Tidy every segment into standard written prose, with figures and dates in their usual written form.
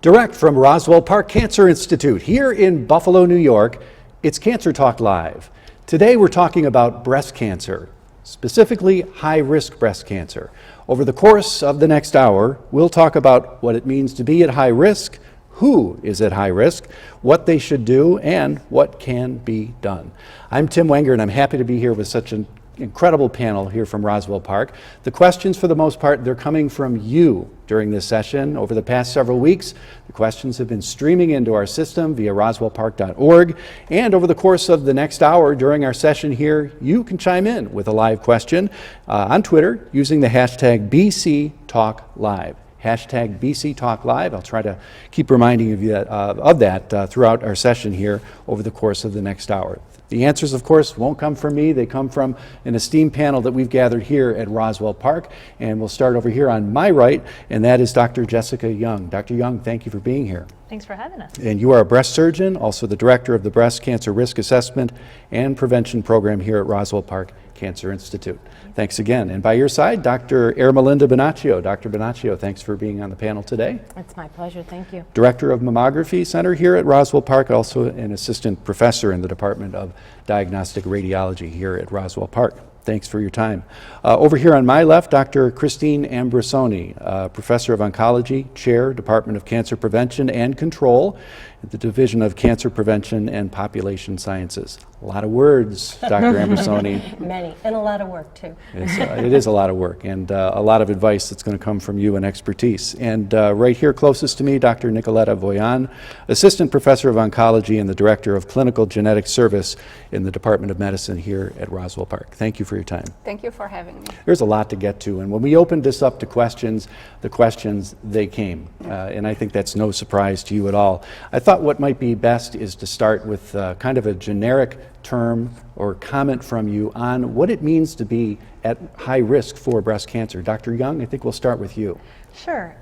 Direct from Roswell Park Cancer Institute here in Buffalo, New York, it's Cancer Talk Live. Today we're talking about breast cancer, specifically high-risk breast cancer. Over the course of the next hour, we'll talk about what it means to be at high risk, who is at high risk, what they should do, and what can be done. I'm Tim Wenger, and I'm happy to be here with such an incredible panel here from Roswell Park. The questions, for the most part, they're coming from you during this session. Over the past several weeks, the questions have been streaming into our system via roswellpark.org, and over the course of the next hour during our session here, you can chime in with a live question on Twitter using the hashtag BCTalkLive. Hashtag BCTalkLive. I'll try to keep reminding you of that throughout our session here over the course of the next hour. The answers, of course, won't come from me. They come from an esteemed panel that we've gathered here at Roswell Park. And we'll start over here on my right, and that is Dr. Jessica Young. Dr. Young, thank you for being here. Thanks for having us. And you are a breast surgeon, also the director of the Breast Cancer Risk Assessment and Prevention Program here at Roswell Park Cancer Institute. Thanks again. And by your side, Dr. Ermelinda Bonaccio. Dr. Bonaccio, thanks for being on the panel today. It's my pleasure. Thank you. Director of Mammography Center here at Roswell Park, also an assistant professor in the Department of Diagnostic Radiology here at Roswell Park. Thanks for your time. Over here on my left, Dr. Christine Ambrosoni, Professor of Oncology, Chair, Department of Cancer Prevention and Control, at the Division of Cancer Prevention and Population Sciences. A lot of words, Dr. Ambrosoni. Many, and a lot of work too. It is a lot of work, and a lot of advice that's going to come from you and expertise. And right here closest to me, Dr. Nicoletta Voyan, Assistant Professor of Oncology and the Director of Clinical Genetic Service in the Department of Medicine here at Roswell Park. Thank you for your time. Thank you for having me. There's a lot to get to, and when we opened this up to questions, the questions, they came. And I think that's no surprise to you at all. I thought what might be best is to start with kind of a generic term or comment from you on what it means to be at high risk for breast cancer. Dr. Young, I think we'll start with you. Sure.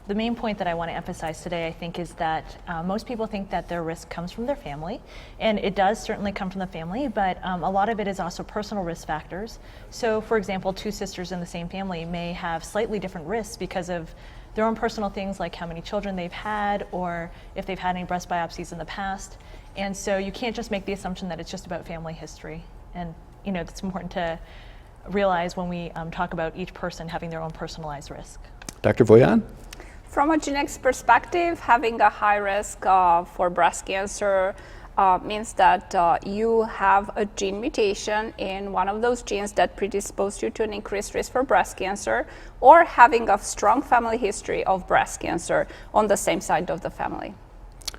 The main point that I want to emphasize today, I think, is that most people think that their risk comes from their family, and it does certainly come from the family, but a lot of it is also personal risk factors. So, for example, two sisters in the same family may have slightly different risks because of their own personal things, like how many children they've had, or if they've had any breast biopsies in the past. And so you can't just make the assumption that it's just about family history. And it's important to realize when we talk about each person having their own personalized risk. Dr. Voyan? From a genetics perspective, having a high risk for breast cancer means that you have a gene mutation in one of those genes that predispose you to an increased risk for breast cancer, or having a strong family history of breast cancer on the same side of the family.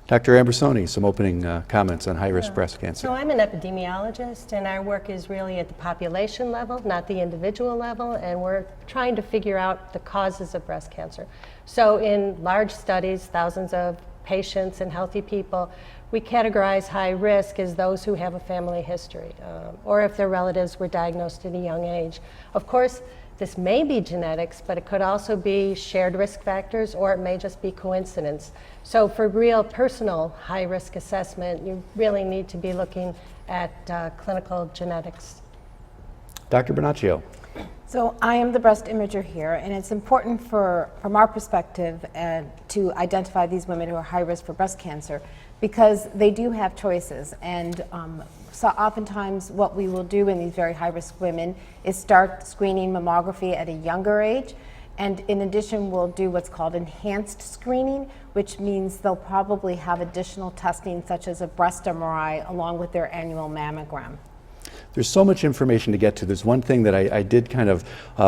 Dr. Ambrosoni, some opening comments on high-risk breast cancer. So I'm an epidemiologist, and our work is really at the population level, not the individual level, and we're trying to figure out the causes of breast cancer. So in large studies, thousands of patients and healthy people, we categorize high risk as those who have a family history, or if their relatives were diagnosed at a young age. Of course, this may be genetics, but it could also be shared risk factors, or it may just be coincidence. So for real personal high-risk assessment, you really need to be looking at clinical genetics. Dr. Bonaccio. So I am the breast imager here, and it's important from our perspective to identify these women who are high risk for breast cancer, because they do have choices. And so oftentimes what we will do in these very high-risk women is start screening mammography at a younger age. And in addition, we'll do what's called enhanced screening, which means they'll probably have additional testing such as a breast MRI along with their annual mammogram. There's so much information to get to. There's one thing that I did kind of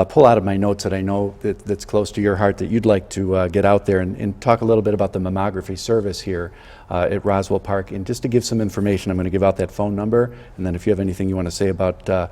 pull out of my notes that I know that's close to your heart that you'd like to get out there and talk a little bit about the mammography service here at Roswell Park. And just to give some information, I'm going to give out that phone number, and then if you have anything you want to say about the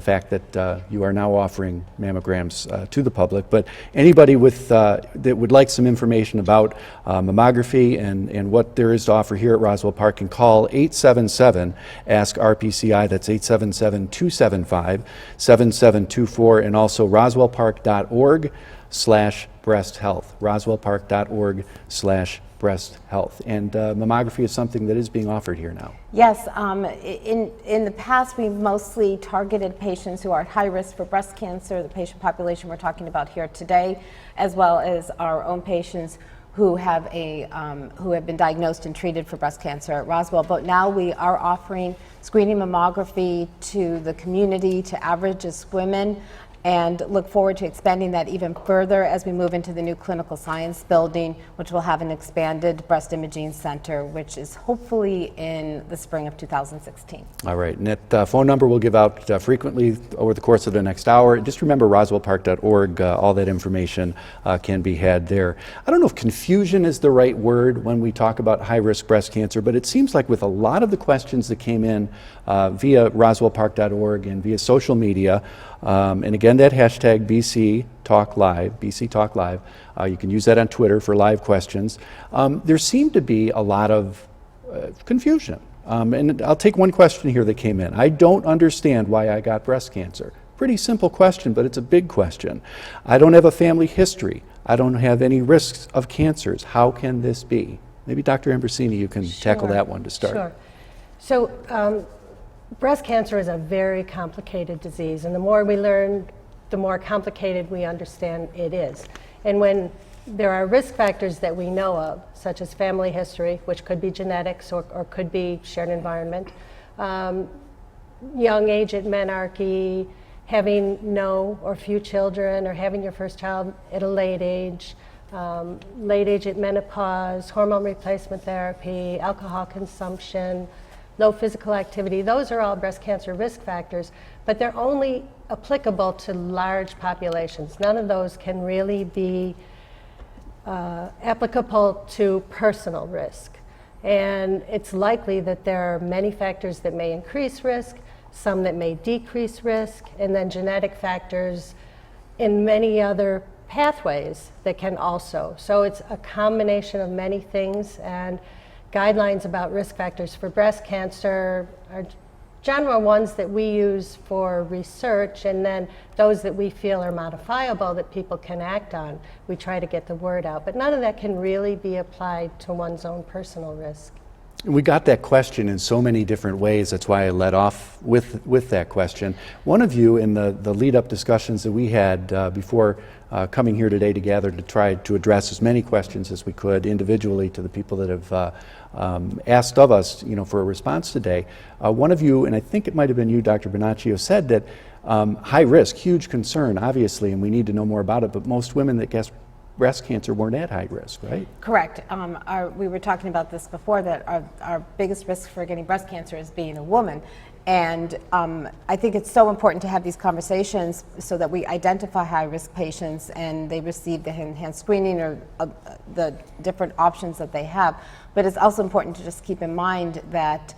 fact that you are now offering mammograms to the public. But anybody that would like some information about mammography and what there is to offer here at Roswell Park can call 877-ASK-RPCI. That's 877-275-7724, and also roswellpark.org. roswellpark.org/breast health, roswellpark.org/breast health. And mammography is something that is being offered here now. Yes, in the past we've mostly targeted patients who are at high risk for breast cancer, the patient population we're talking about here today, as well as our own patients who have been diagnosed and treated for breast cancer at Roswell. But now we are offering screening mammography to the community, to average-risk women, and look forward to expanding that even further as we move into the new clinical science building, which will have an expanded breast imaging center, which is hopefully in the spring of 2016. All right, and that phone number we'll give out frequently over the course of the next hour. Just remember roswellpark.org, all that information can be had there. I don't know if confusion is the right word when we talk about high-risk breast cancer, but it seems like with a lot of the questions that came in via roswellpark.org and via social media, and again, that hashtag BC Talk Live, you can use that on Twitter for live questions. There seemed to be a lot of confusion. And I'll take one question here that came in. I don't understand why I got breast cancer. Pretty simple question, but it's a big question. I don't have a family history. I don't have any risks of cancers. How can this be? Maybe Dr. Ambrosini, you can tackle that one to start. Sure. So breast cancer is a very complicated disease, and the more we learn, the more complicated we understand it is. And when there are risk factors that we know of, such as family history, which could be genetics or could be shared environment, young age at menarche, having no or few children, or having your first child at a late age at menopause, hormone replacement therapy, alcohol consumption, low physical activity, those are all breast cancer risk factors, but they're only applicable to large populations. None of those can really be applicable to personal risk. And it's likely that there are many factors that may increase risk, some that may decrease risk, and then genetic factors in many other pathways that can also. So it's a combination of many things, and guidelines about risk factors for breast cancer are general ones that we use for research, and then those that we feel are modifiable that people can act on. We try to get the word out, but none of that can really be applied to one's own personal risk. We got that question in so many different ways. That's why I led off with that question. One of you in the lead-up discussions that we had before coming here today together to try to address as many questions as we could individually to the people that have asked of us, for a response today. One of you, and I think it might have been you, Dr. Bonaccio, said that high risk, huge concern, obviously, and we need to know more about it, but most women that get breast cancer weren't at high risk, right? Correct. We were talking about this before, that our biggest risk for getting breast cancer is being a woman. And I think it's so important to have these conversations so that we identify high-risk patients and they receive the enhanced screening or the different options that they have. But it's also important to just keep in mind that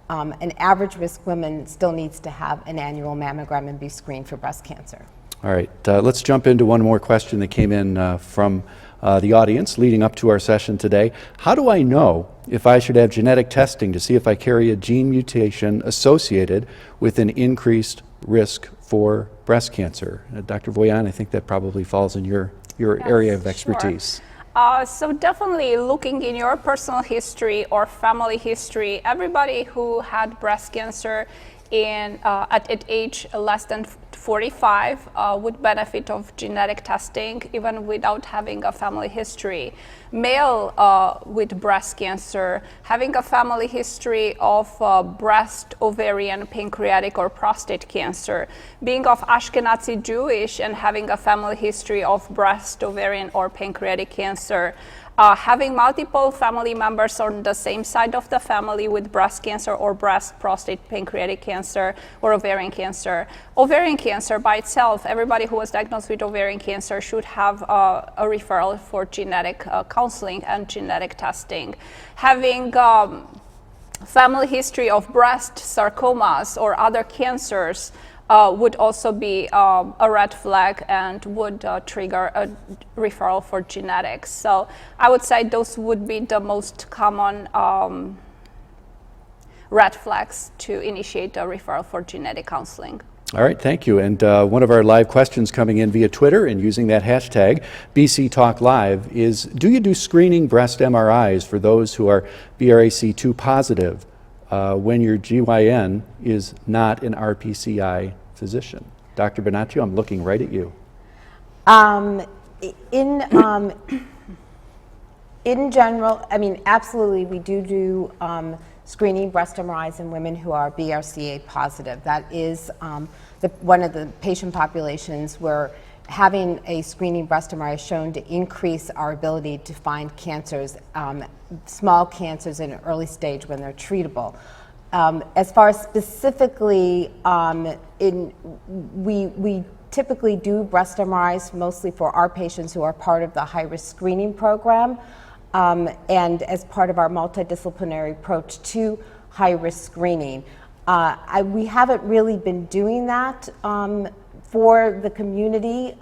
an average-risk woman still needs to have an annual mammogram and be screened for breast cancer. All right, let's jump into one more question that came in from the audience leading up to our session today. How do I know if I should have genetic testing to see if I carry a gene mutation associated with an increased risk for breast cancer? Dr. Voyan, I think that probably falls in your area of expertise. Sure. So definitely looking in your personal history or family history, everybody who had breast cancer at age less than 45 would benefit of genetic testing even without having a family history. Male with breast cancer, having a family history of breast, ovarian, pancreatic, or prostate cancer, being of Ashkenazi Jewish and having a family history of breast, ovarian, or pancreatic cancer, having multiple family members on the same side of the family with breast cancer or breast, prostate, pancreatic cancer, or ovarian cancer. Ovarian cancer by itself, everybody who was diagnosed with ovarian cancer should have a referral for genetic counseling and genetic testing. Having family history of breast, sarcomas, or other cancers would also be a red flag and would trigger a referral for genetics. So I would say those would be the most common red flags to initiate a referral for genetic counseling. All right, thank you. And one of our live questions coming in via Twitter and using that hashtag BC Talk Live is, do you do screening breast MRIs for those who are BRCA2 positive when your GYN is not an RPCI physician? Dr. Bonaccio, I'm looking right at you. In general, I mean, absolutely, we do screening breast MRIs in women who are BRCA positive. That is one of the patient populations where having a screening breast MRI is shown to increase our ability to find cancers, small cancers in an early stage when they're treatable. As far as specifically, we typically do breast MRIs mostly for our patients who are part of the high-risk screening program, and as part of our multidisciplinary approach to high-risk screening. We haven't really been doing that for the community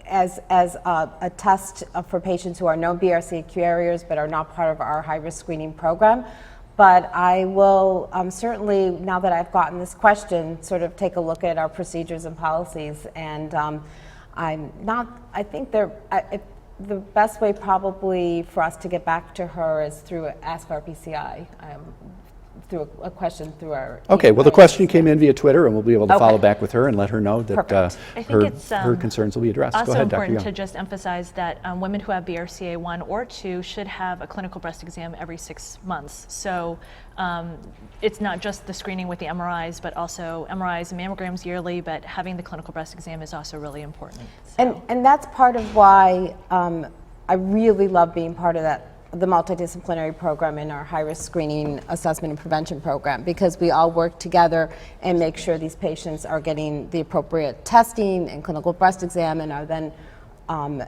as a test for patients who are known BRCA carriers but are not part of our high-risk screening program. But I will certainly, now that I've gotten this question, sort of take a look at our procedures and policies. And I think the best way probably for us to get back to her is through Ask RPCI, through a question through our... Okay, well, the question came in via Twitter, and we'll be able to Okay. follow back with her and let her know that I think it's her concerns will be addressed. Go also ahead, Dr. important to Young. just emphasize that women who have BRCA1 or 2 should have a clinical breast exam every 6 months. So it's not just the screening with the MRIs, but also MRIs and mammograms yearly, but having the clinical breast exam is also really important. So. And that's part of why I really love being part of the multidisciplinary program in our high-risk screening assessment and prevention program, because we all work together and make sure these patients are getting the appropriate testing and clinical breast exam, and are then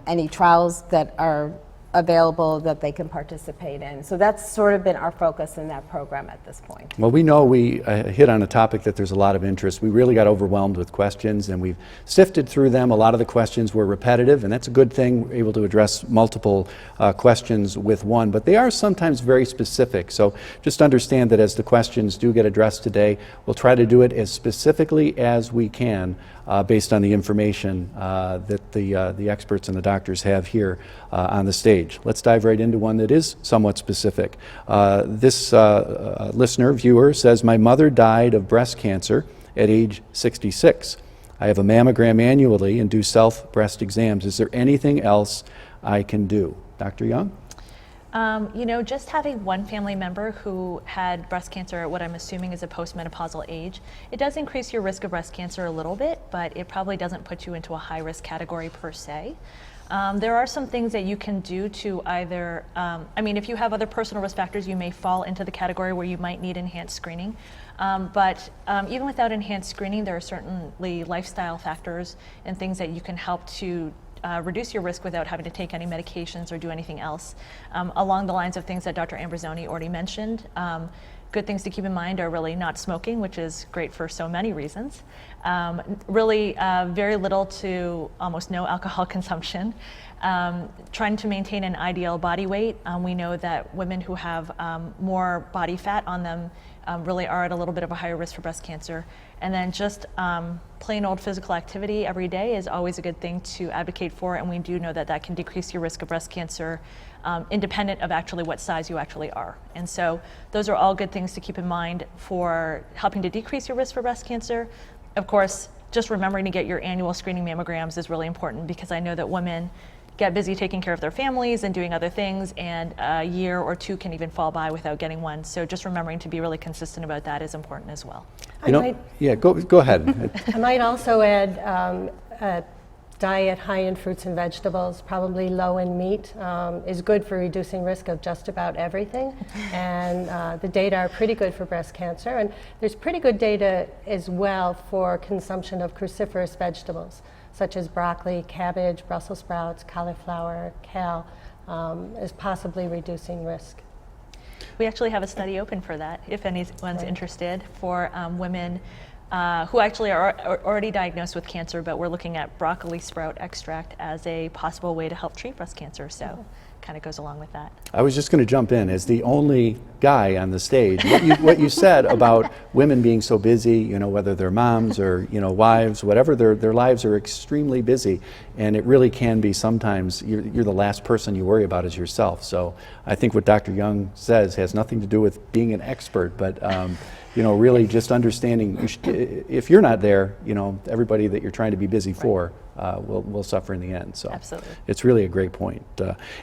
any trials that are available that they can participate in. So that's sort of been our focus in that program at this point. Well, we know we hit on a topic that there's a lot of interest. We really got overwhelmed with questions, and we've sifted through them. A lot of the questions were repetitive, and that's a good thing. We're able to address multiple questions with one, but they are sometimes very specific. So just understand that as the questions do get addressed today, we'll try to do it as specifically as we can based on the information that the experts and the doctors have here on the stage. Let's dive right into one that is somewhat specific. This listener, viewer, says, my mother died of breast cancer at age 66. I have a mammogram annually and do self-breast exams. Is there anything else I can do? Dr. Young? You know, just having one family member who had breast cancer at what I'm assuming is a postmenopausal age, it does increase your risk of breast cancer a little bit, but it probably doesn't put you into a high-risk category per se. There are some things that you can do to either, I mean, if you have other personal risk factors, you may fall into the category where you might need enhanced screening. But even without enhanced screening, there are certainly lifestyle factors and things that you can help to reduce your risk without having to take any medications or do anything else. Along the lines of things that Dr. Ambrosoni already mentioned, good things to keep in mind are really not smoking, which is great for so many reasons. Really very little to almost no alcohol consumption. Trying to maintain an ideal body weight. We know that women who have more body fat on them really are at a little bit of a higher risk for breast cancer. And then just plain old physical activity every day is always a good thing to advocate for, and we do know that that can decrease your risk of breast cancer independent of actually what size you actually are. And so those are all good things to keep in mind for helping to decrease your risk for breast cancer. Of course, just remembering to get your annual screening mammograms is really important, because I know that women get busy taking care of their families and doing other things, and a year or two can even fall by without getting one. So just remembering to be really consistent about that is important as well. Yeah, go ahead. I might also add a diet high in fruits and vegetables, probably low in meat, is good for reducing risk of just about everything. And the data are pretty good for breast cancer. And there's pretty good data as well for consumption of cruciferous vegetables, such as broccoli, cabbage, Brussels sprouts, cauliflower, kale, is possibly reducing risk. We actually have a study open for that, if anyone's interested, for women who actually are already diagnosed with cancer, but we're looking at broccoli sprout extract as a possible way to help treat breast cancer. So kind of goes along with that. I was just going to jump in as the only guy on the stage. What you said about women being so busy, you know, whether they're moms or, you know, wives, whatever, their lives are extremely busy, and it really can be sometimes you're the last person you worry about is yourself. So I think what Dr. Young says has nothing to do with being an expert, but you know, really just understanding if you're not there, you know, everybody that you're trying to be busy for will suffer in the end. So Absolutely. it's really a great point.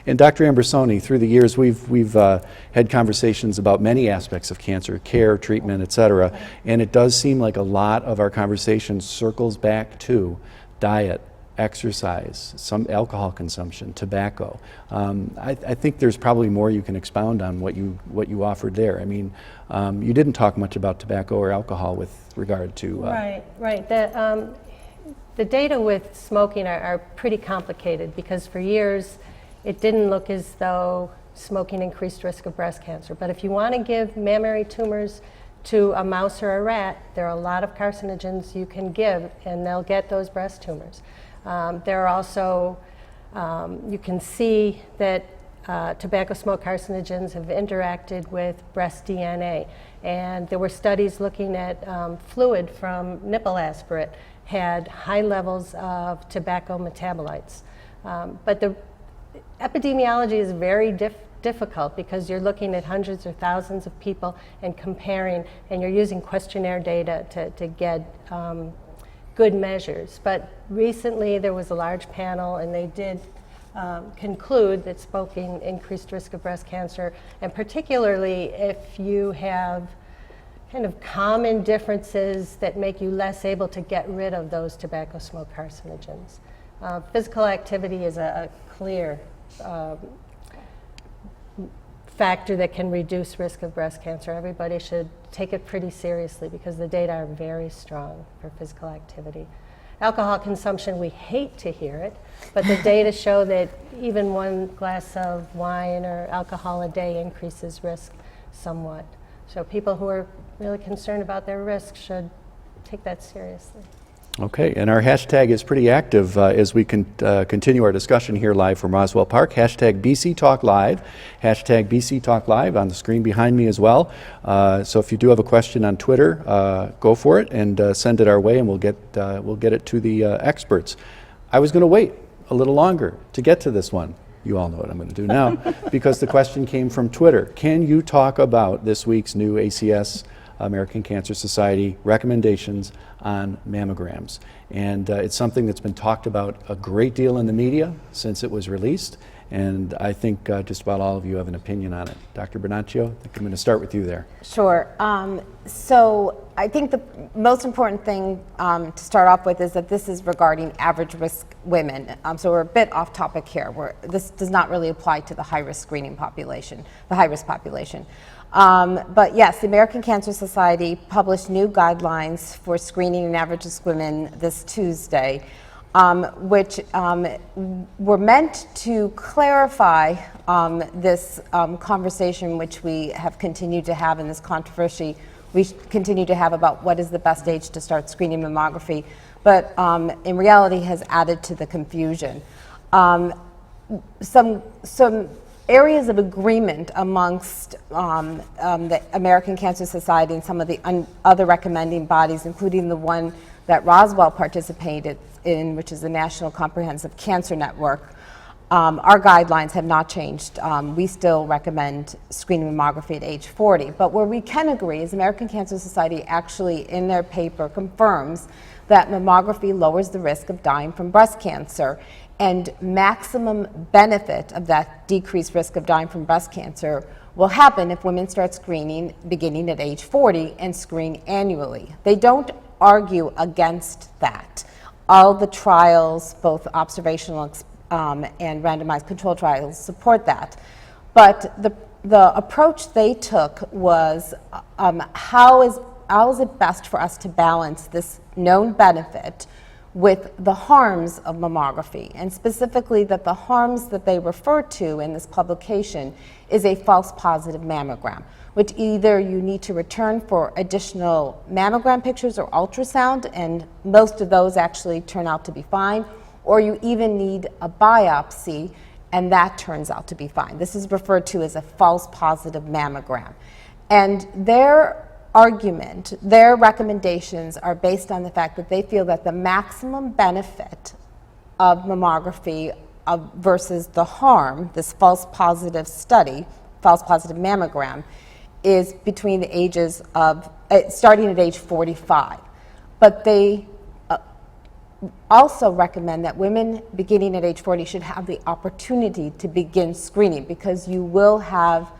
And Dr. Ambrosoni, through the years, we've had conversations about many aspects of cancer, care, treatment, et cetera, and it does seem like a lot of our conversation circles back to diet, exercise, some alcohol consumption, tobacco. I think there's probably more you can expound on what you offered there. I mean, you didn't talk much about tobacco or alcohol with regard to... Right. The data with smoking are pretty complicated because for years it didn't look as though smoking increased risk of breast cancer. But if you want to give mammary tumors to a mouse or a rat, there are a lot of carcinogens you can give and they'll get those breast tumors. There are also, you can see that tobacco smoke carcinogens have interacted with breast DNA. And there were studies looking at fluid from nipple aspirate had high levels of tobacco metabolites. But the epidemiology is very difficult because you're looking at hundreds or thousands of people and comparing, and you're using questionnaire data to get good measures. But recently there was a large panel and they did conclude that smoking increased risk of breast cancer, and particularly if you have kind of common differences that make you less able to get rid of those tobacco smoke carcinogens. Physical activity is a clear factor that can reduce risk of breast cancer. Everybody should take it pretty seriously because the data are very strong for physical activity. Alcohol consumption, we hate to hear it, but the data show that even one glass of wine or alcohol a day increases risk somewhat. So people who are really concerned about their risk should take that seriously. Okay, and our hashtag is pretty active as we continue our discussion here live from Roswell Park. Hashtag BC Talk Live. Hashtag BC Talk Live on the screen behind me as well. So if you do have a question on Twitter, go for it and send it our way, and we'll get it to the experts. I was going to wait a little longer to get to this one. You all know what I'm going to do now because the question came from Twitter. Can you talk about this week's new ACS, American Cancer Society, recommendations on mammograms? And it's something that's been talked about a great deal in the media since it was released, and I think just about all of you have an opinion on it. Dr. Bernaccio, I think I'm going to start with you there. Sure. So I think the most important thing to start off with is that this is regarding average risk women. So we're a bit off topic here. This does not really apply to the high-risk screening population, the high-risk population. But yes, the American Cancer Society published new guidelines for screening in average risk women this Tuesday, which were meant to clarify this conversation which we have continued to have in this controversy. We continue to have about what is the best age to start screening mammography, but in reality has added to the confusion. Some areas of agreement amongst the American Cancer Society and some of the other recommending bodies, including the one that Roswell participated in, which is the National Comprehensive Cancer Network. Our guidelines have not changed. We still recommend screening mammography at age 40. But where we can agree is the American Cancer Society actually in their paper confirms that mammography lowers the risk of dying from breast cancer, and maximum benefit of that decreased risk of dying from breast cancer will happen if women start screening beginning at age 40 and screen annually. They don't argue against that. All the trials, both observational and randomized control trials, support that. But the approach they took was how is it best for us to balance this known benefit with the harms of mammography, and specifically that the harms that they refer to in this publication is a false positive mammogram, which either you need to return for additional mammogram pictures or ultrasound, and most of those actually turn out to be fine, or you even need a biopsy and that turns out to be fine. This is referred to as a false positive mammogram. And their argument, their recommendations are based on the fact that they feel that the maximum benefit of mammography versus the harm, this false positive study, false positive mammogram, is between the ages of, starting at age 45. But they also recommend that women beginning at age 40 should have the opportunity to begin screening, because you will have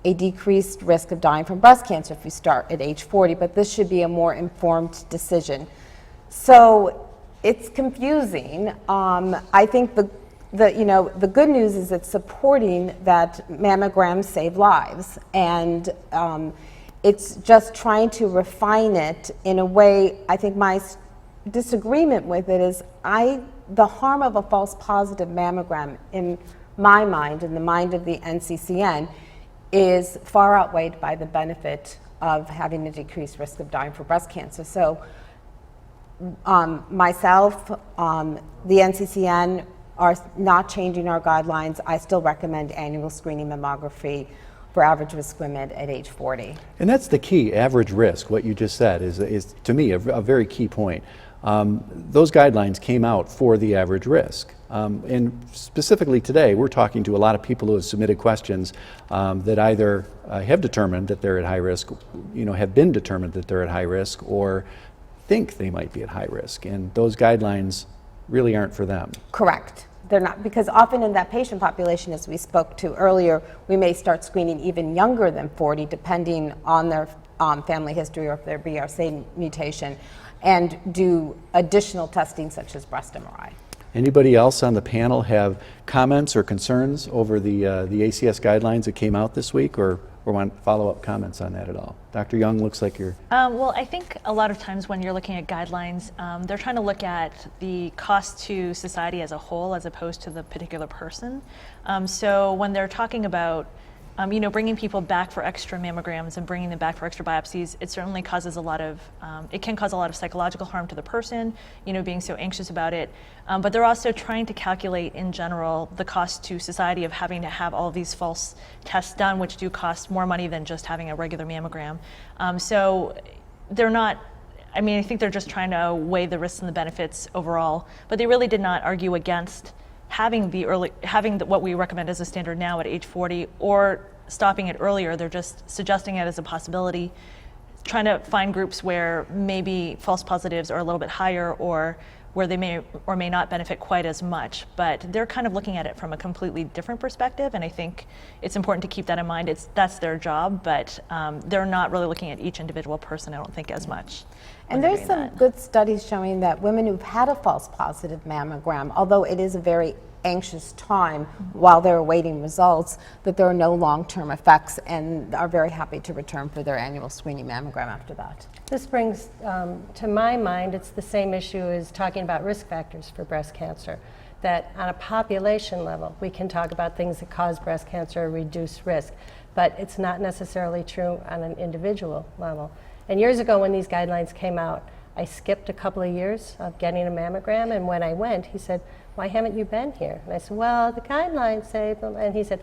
a decreased risk of dying from breast cancer if you start at age 40, but this should be a more informed decision. So it's confusing. I think the good news is it's supporting that mammograms save lives, and it's just trying to refine it in a way. I think my disagreement with it is the harm of a false positive mammogram, in my mind, in the mind of the NCCN, is far outweighed by the benefit of having a decreased risk of dying for breast cancer. So myself, the NCCN are not changing our guidelines. I still recommend annual screening mammography for average risk women at age 40. And that's the key, average risk. What you just said is to me, a very key point. Those guidelines came out for the average risk. And specifically today, we're talking to a lot of people who have submitted questions that either have determined that they're at high risk, have been determined that they're at high risk, or think they might be at high risk. And those guidelines really aren't for them. Correct. They're not, because often in that patient population, as we spoke to earlier, we may start screening even younger than 40, depending on their family history or if their BRCA mutation, and do additional testing such as breast MRI. Anybody else on the panel have comments or concerns over the ACS guidelines that came out this week, or want follow-up comments on that at all? Dr. Young, looks like you're... Well, I think a lot of times when you're looking at guidelines, they're trying to look at the cost to society as a whole as opposed to the particular person. So when they're talking about bringing people back for extra mammograms and bringing them back for extra biopsies, it certainly causes it can cause a lot of psychological harm to the person, being so anxious about it. But they're also trying to calculate in general the cost to society of having to have all of these false tests done, which do cost more money than just having a regular mammogram. So they're not, I think they're just trying to weigh the risks and the benefits overall, but they really did not argue against having what we recommend as a standard now at age 40 or stopping it earlier. They're just suggesting it as a possibility, trying to find groups where maybe false positives are a little bit higher or where they may or may not benefit quite as much. But they're kind of looking at it from a completely different perspective, and I think it's important to keep that in mind. That's their job, but they're not really looking at each individual person, I don't think, as much. And there's some good studies showing that women who've had a false positive mammogram, although it is a very anxious time while they're awaiting results, that there are no long-term effects and are very happy to return for their annual screening mammogram after that. This brings to my mind, it's the same issue as talking about risk factors for breast cancer, that on a population level, we can talk about things that cause breast cancer or reduce risk, but it's not necessarily true on an individual level. And years ago when these guidelines came out, I skipped a couple of years of getting a mammogram, and when I went, he said, "Why haven't you been here?" And I said, "Well, the guidelines say," and he said,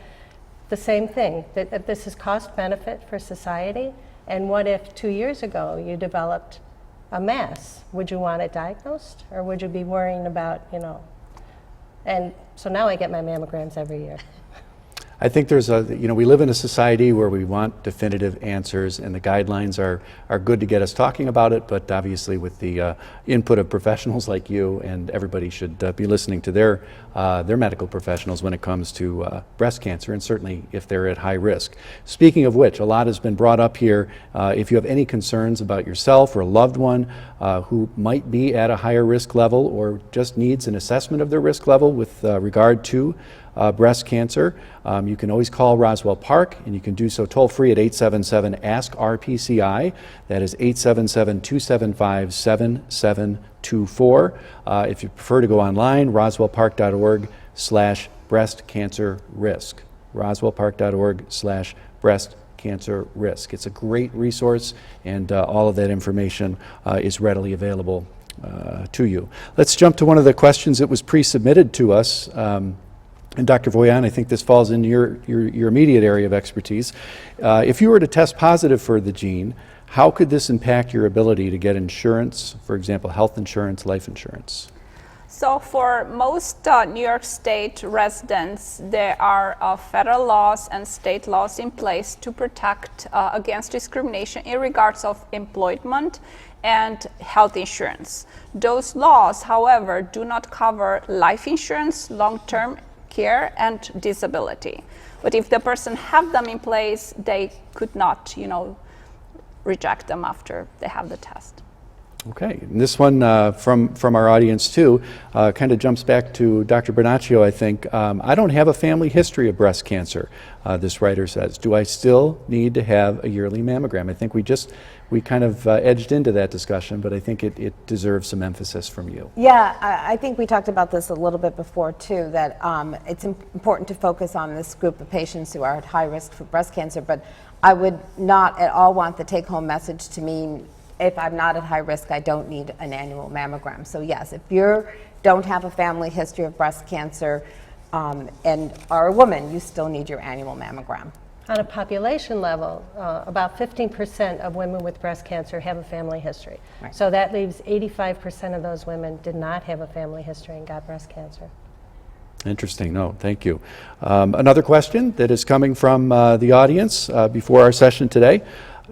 the same thing, that this is cost benefit for society, and what if 2 years ago you developed a mass? Would you want it diagnosed, or would you be worrying about, and so now I get my mammograms every year. I think there's we live in a society where we want definitive answers, and the guidelines are good to get us talking about it, but obviously with the input of professionals like you, and everybody should be listening to their medical professionals when it comes to breast cancer, and certainly if they're at high risk. Speaking of which, a lot has been brought up here. If you have any concerns about yourself or a loved one who might be at a higher risk level or just needs an assessment of their risk level with regard to breast cancer, you can always call Roswell Park, and you can do so toll-free at 877-ASK-RPCI. That is 877-275-7724. If you prefer to go online, roswellpark.org/breast cancer risk. roswellpark.org/breast cancer risk. It's a great resource, and all of that information is readily available to you. Let's jump to one of the questions that was pre-submitted to us. And Dr. Voyan, I think this falls into your immediate area of expertise. If you were to test positive for the gene, how could this impact your ability to get insurance, for example, health insurance, life insurance? So for most New York State residents, there are federal laws and state laws in place to protect against discrimination in regards of employment and health insurance. Those laws, however, do not cover life insurance, long-term care, and disability. But if the person have them in place, they could not, reject them after they have the test. Okay, and this one from our audience too kind of jumps back to Dr. Bernaccio, I think. I don't have a family history of breast cancer, this writer says. Do I still need to have a yearly mammogram? I think we kind of edged into that discussion, but I think it deserves some emphasis from you. Yeah, I think we talked about this a little bit before too, that it's important to focus on this group of patients who are at high risk for breast cancer, but I would not at all want the take-home message to mean if I'm not at high risk, I don't need an annual mammogram. So yes, if you don't have a family history of breast cancer and are a woman, you still need your annual mammogram. On a population level, about 15% of women with breast cancer have a family history. Right. So that leaves 85% of those women did not have a family history and got breast cancer. Interesting. No, thank you. Another question that is coming from the audience before our session today.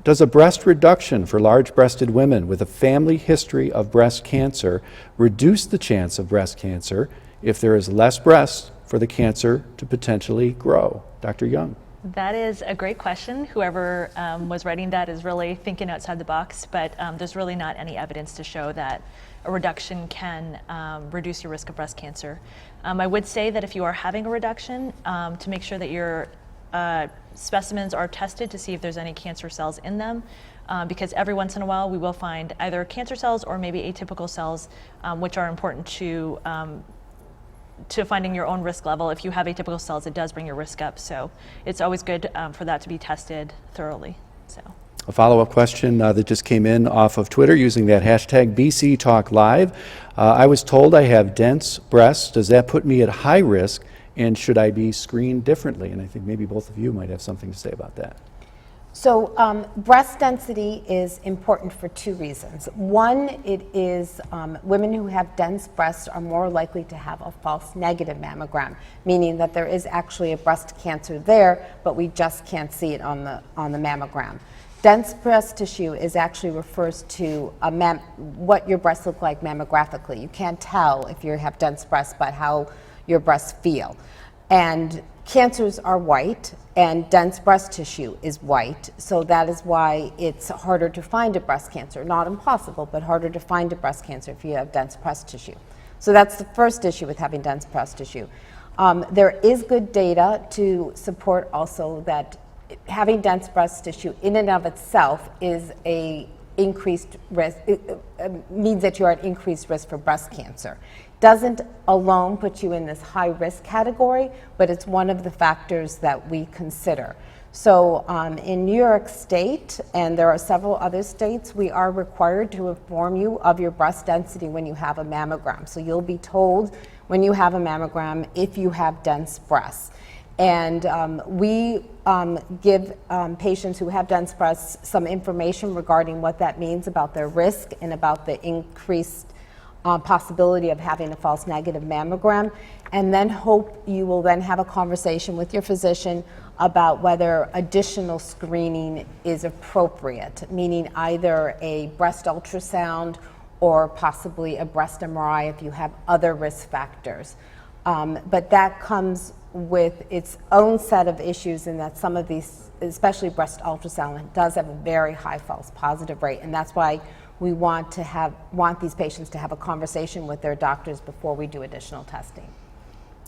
Does a breast reduction for large-breasted women with a family history of breast cancer reduce the chance of breast cancer if there is less breast for the cancer to potentially grow? Dr. Young. That is a great question. Whoever was writing that is really thinking outside the box, but there's really not any evidence to show that a reduction can reduce your risk of breast cancer. I would say that if you are having a reduction, to make sure that your specimens are tested to see if there's any cancer cells in them, because every once in a while we will find either cancer cells or maybe atypical cells, which are important to finding your own risk level. If you have atypical cells, it does bring your risk up. So it's always good for that to be tested thoroughly. So. A follow-up question that just came in off of Twitter using that hashtag BCTalkLive. I was told I have dense breasts. Does that put me at high risk, and should I be screened differently? And I think maybe both of you might have something to say about that. So breast density is important for two reasons. One, it is women who have dense breasts are more likely to have a false negative mammogram, meaning that there is actually a breast cancer there, but we just can't see it on the mammogram. Dense breast tissue actually refers to what your breasts look like mammographically. You can't tell if you have dense breasts by how your breasts feel. And cancers are white, and dense breast tissue is white, so that is why it's harder to find a breast cancer. Not impossible, but harder to find a breast cancer if you have dense breast tissue. So that's the first issue with having dense breast tissue. There is good data to support also that having dense breast tissue in and of itself is a increased risk, means that you're at increased risk for breast cancer. Doesn't alone put you in this high risk category, but it's one of the factors that we consider. So in New York State, and there are several other states, we are required to inform you of your breast density when you have a mammogram. So you'll be told when you have a mammogram if you have dense breasts. And we give patients who have dense breasts some information regarding what that means about their risk and about the increased possibility of having a false negative mammogram, and then hope you will then have a conversation with your physician about whether additional screening is appropriate, meaning either a breast ultrasound or possibly a breast MRI if you have other risk factors. But that comes with its own set of issues in that some of these, especially breast ultrasound, does have a very high false positive rate, and that's why we want these patients to have a conversation with their doctors before we do additional testing.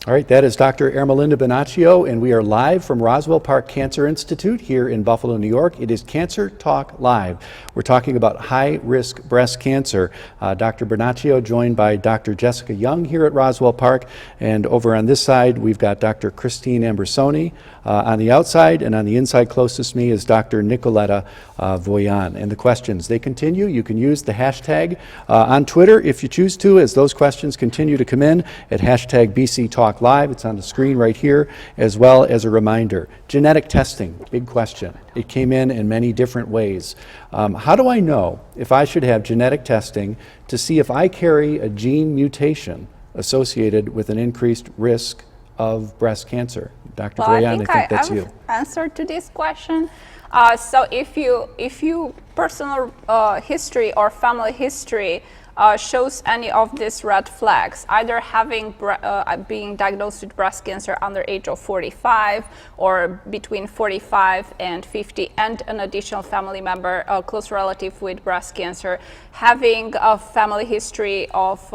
All right, that is Dr. Ermelinda Bernaccio, and we are live from Roswell Park Cancer Institute here in Buffalo, New York. It is Cancer Talk Live. We're talking about high-risk breast cancer. Dr. Bernaccio joined by Dr. Jessica Young here at Roswell Park, and over on this side we've got Dr. Christine Ambrosoni on the outside, and on the inside closest to me is Dr. Nicoletta Voyan. And the questions, they continue. You can use the hashtag on Twitter if you choose to, as those questions continue to come in at hashtag BCTalk Talk Live. It's on the screen right here, as well as a reminder. Genetic testing, big question. It came in many different ways. How do I know if I should have genetic testing to see if I carry a gene mutation associated with an increased risk of breast cancer? Dr. Brayan, I think that's you. Answer to this question. So if you personal history or family history shows any of these red flags, either having being diagnosed with breast cancer under age of 45 or between 45 and 50, and an additional family member, a close relative with breast cancer, having a family history of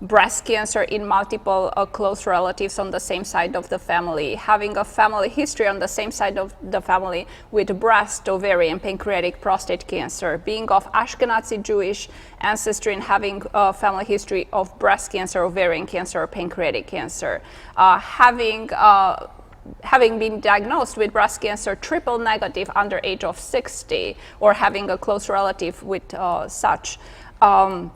breast cancer in multiple close relatives on the same side of the family, having a family history on the same side of the family with breast, ovarian, pancreatic, prostate cancer, being of Ashkenazi Jewish ancestry and having a family history of breast cancer, ovarian cancer, or pancreatic cancer, having been diagnosed with breast cancer triple negative under age of 60, or having a close relative with such, and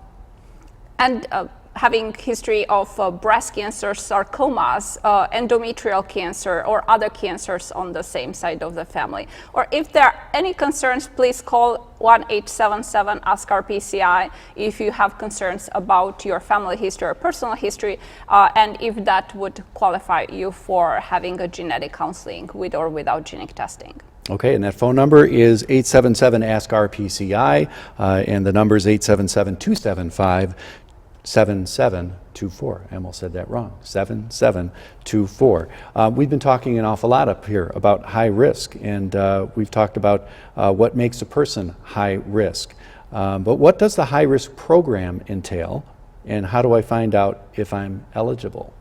having history of breast cancer, sarcomas, endometrial cancer, or other cancers on the same side of the family. Or if there are any concerns, please call 1-877-ASK-RPCI if you have concerns about your family history or personal history, and if that would qualify you for having a genetic counseling with or without genetic testing. Okay, and that phone number is 877-ASK-RPCI, and the number is 877-275-7724. I almost said that wrong, 7724. We've been talking an awful lot up here about high risk, and we've talked about what makes a person high risk. But what does the high risk program entail, and how do I find out if I'm eligible?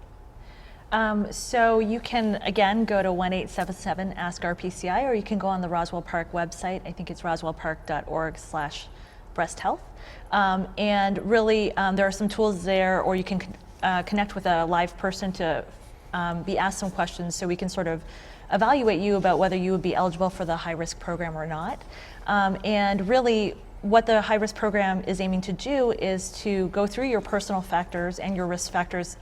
So you can, again, go to 1-877-ASK-RPCI, or you can go on the Roswell Park website. I think it's roswellpark.org/breasthealth. And really, there are some tools there, or you can connect with a live person to be asked some questions so we can sort of evaluate you about whether you would be eligible for the high-risk program or not. And really, what the high-risk program is aiming to do is to go through your personal factors and your risk factors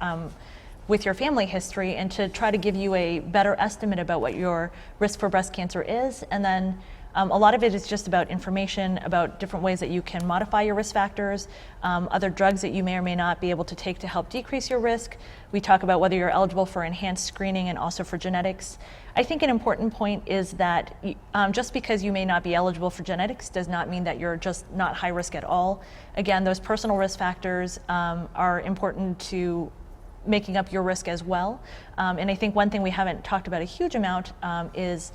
with your family history, and to try to give you a better estimate about what your risk for breast cancer is. And then a lot of it is just about information about different ways that you can modify your risk factors, other drugs that you may or may not be able to take to help decrease your risk. We talk about whether you're eligible for enhanced screening and also for genetics. I think an important point is that just because you may not be eligible for genetics does not mean that you're just not high risk at all. Again, those personal risk factors are important to making up your risk as well. And I think one thing we haven't talked about a huge amount is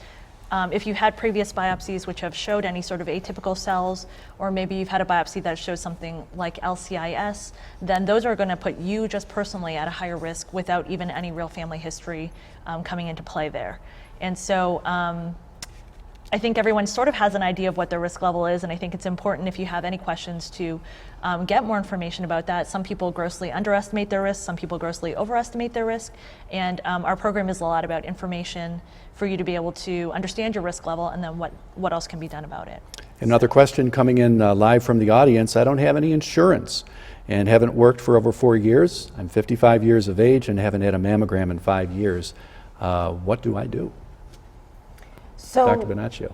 if you had previous biopsies which have showed any sort of atypical cells, or maybe you've had a biopsy that shows something like LCIS, then those are going to put you just personally at a higher risk without even any real family history coming into play there. And so I think everyone sort of has an idea of what their risk level is, and I think it's important, if you have any questions, to get more information about that. Some people grossly underestimate their risk, some people grossly overestimate their risk, and our program is a lot about information for you to be able to understand your risk level and then what else can be done about it. Another question coming in live from the audience: I don't have any insurance and haven't worked for over 4 years. I'm 55 years of age and haven't had a mammogram in 5 years. What do I do? So, Dr. Bonaccio.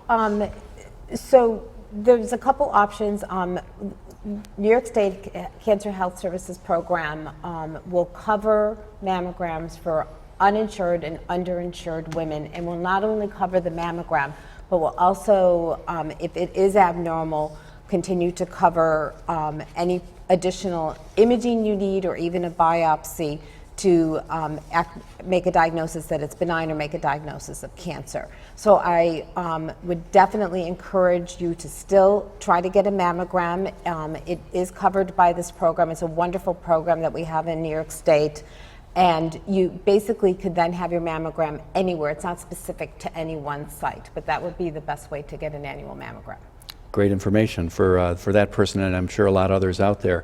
So there's a couple options. New York State Cancer Health Services program will cover mammograms for uninsured and underinsured women, and will not only cover the mammogram, but will also, if it is abnormal, continue to cover any additional imaging you need, or even a biopsy to make a diagnosis that it's benign, or make a diagnosis of cancer. So I would definitely encourage you to still try to get a mammogram. It is covered by this program. It's a wonderful program that we have in New York State. And you basically could then have your mammogram anywhere. It's not specific to any one site, but that would be the best way to get an annual mammogram. Great information for that person, and I'm sure a lot of others out there.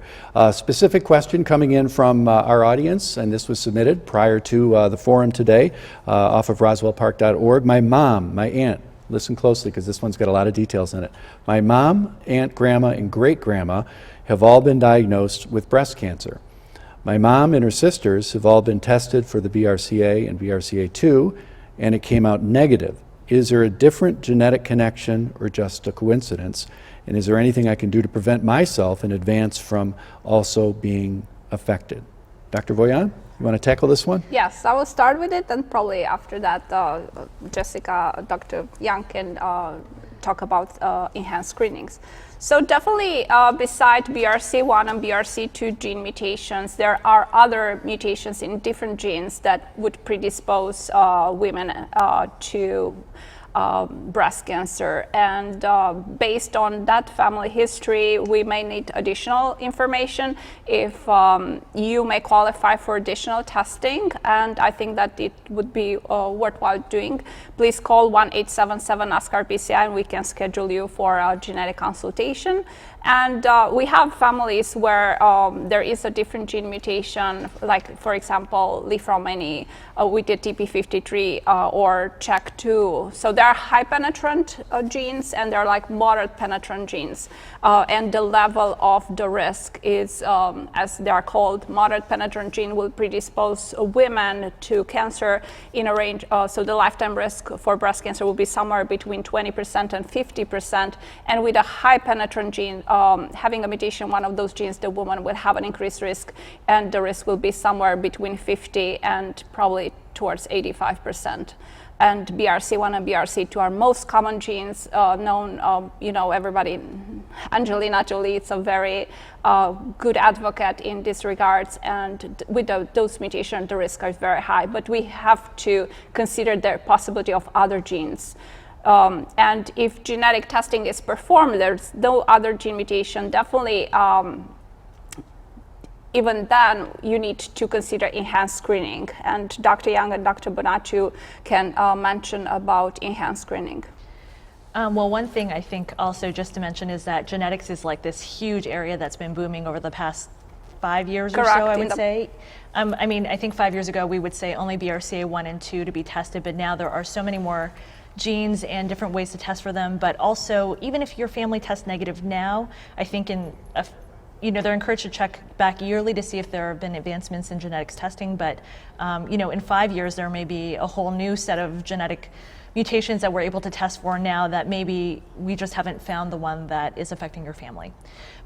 Specific question coming in from our audience, and this was submitted prior to the forum today off of roswellpark.org. My mom, my aunt, listen closely because this one's got a lot of details in it. My mom, aunt, grandma, and great-grandma have all been diagnosed with breast cancer. My mom and her sisters have all been tested for the BRCA and BRCA2, and it came out negative. Is there a different genetic connection or just a coincidence? And is there anything I can do to prevent myself in advance from also being affected? Dr. Voyan, you want to tackle this one? Yes, I will start with it, and probably after that, Jessica, Dr. Young can talk about enhanced screenings. So definitely, beside BRCA1 and BRCA2 gene mutations, there are other mutations in different genes that would predispose women to breast cancer, and based on that family history, we may need additional information. If you may qualify for additional testing, and I think that it would be worthwhile doing, please call 1-877-ASK-RBCI and we can schedule you for a genetic consultation. And we have families where there is a different gene mutation, like for example, Li-Fra-Many, we did TP53 or CHEK2. So there are high penetrant genes and there are like moderate penetrant genes. And the level of the risk is, as they are called, moderate penetrant gene will predispose women to cancer in a range, so the lifetime risk for breast cancer will be somewhere between 20% and 50%. And with a high penetrant gene, having a mutation in one of those genes, the woman will have an increased risk, and the risk will be somewhere between 50 and probably towards 85%. And BRCA1 and BRCA2 are most common genes known, you know, everybody, Angelina Jolie, it's a very good advocate in this regards, and with those mutations, the risk is very high, but we have to consider the possibility of other genes. And if genetic testing is performed, there's no other gene mutation, definitely even then you need to consider enhanced screening. And Dr. Young and Dr. Bonacci can mention about enhanced screening. Well, one thing I think also just to mention is that genetics is like this huge area that's been booming over the past 5 years or so, I would say. I mean, I think 5 years ago we would say only BRCA1 and 2 to be tested, but now there are so many more genes and different ways to test for them. But also, even if your family tests negative now, I think you know, they're encouraged to check back yearly to see if there have been advancements in genetics testing. But you know, in 5 years there may be a whole new set of genetic mutations that we're able to test for now that maybe we just haven't found the one that is affecting your family.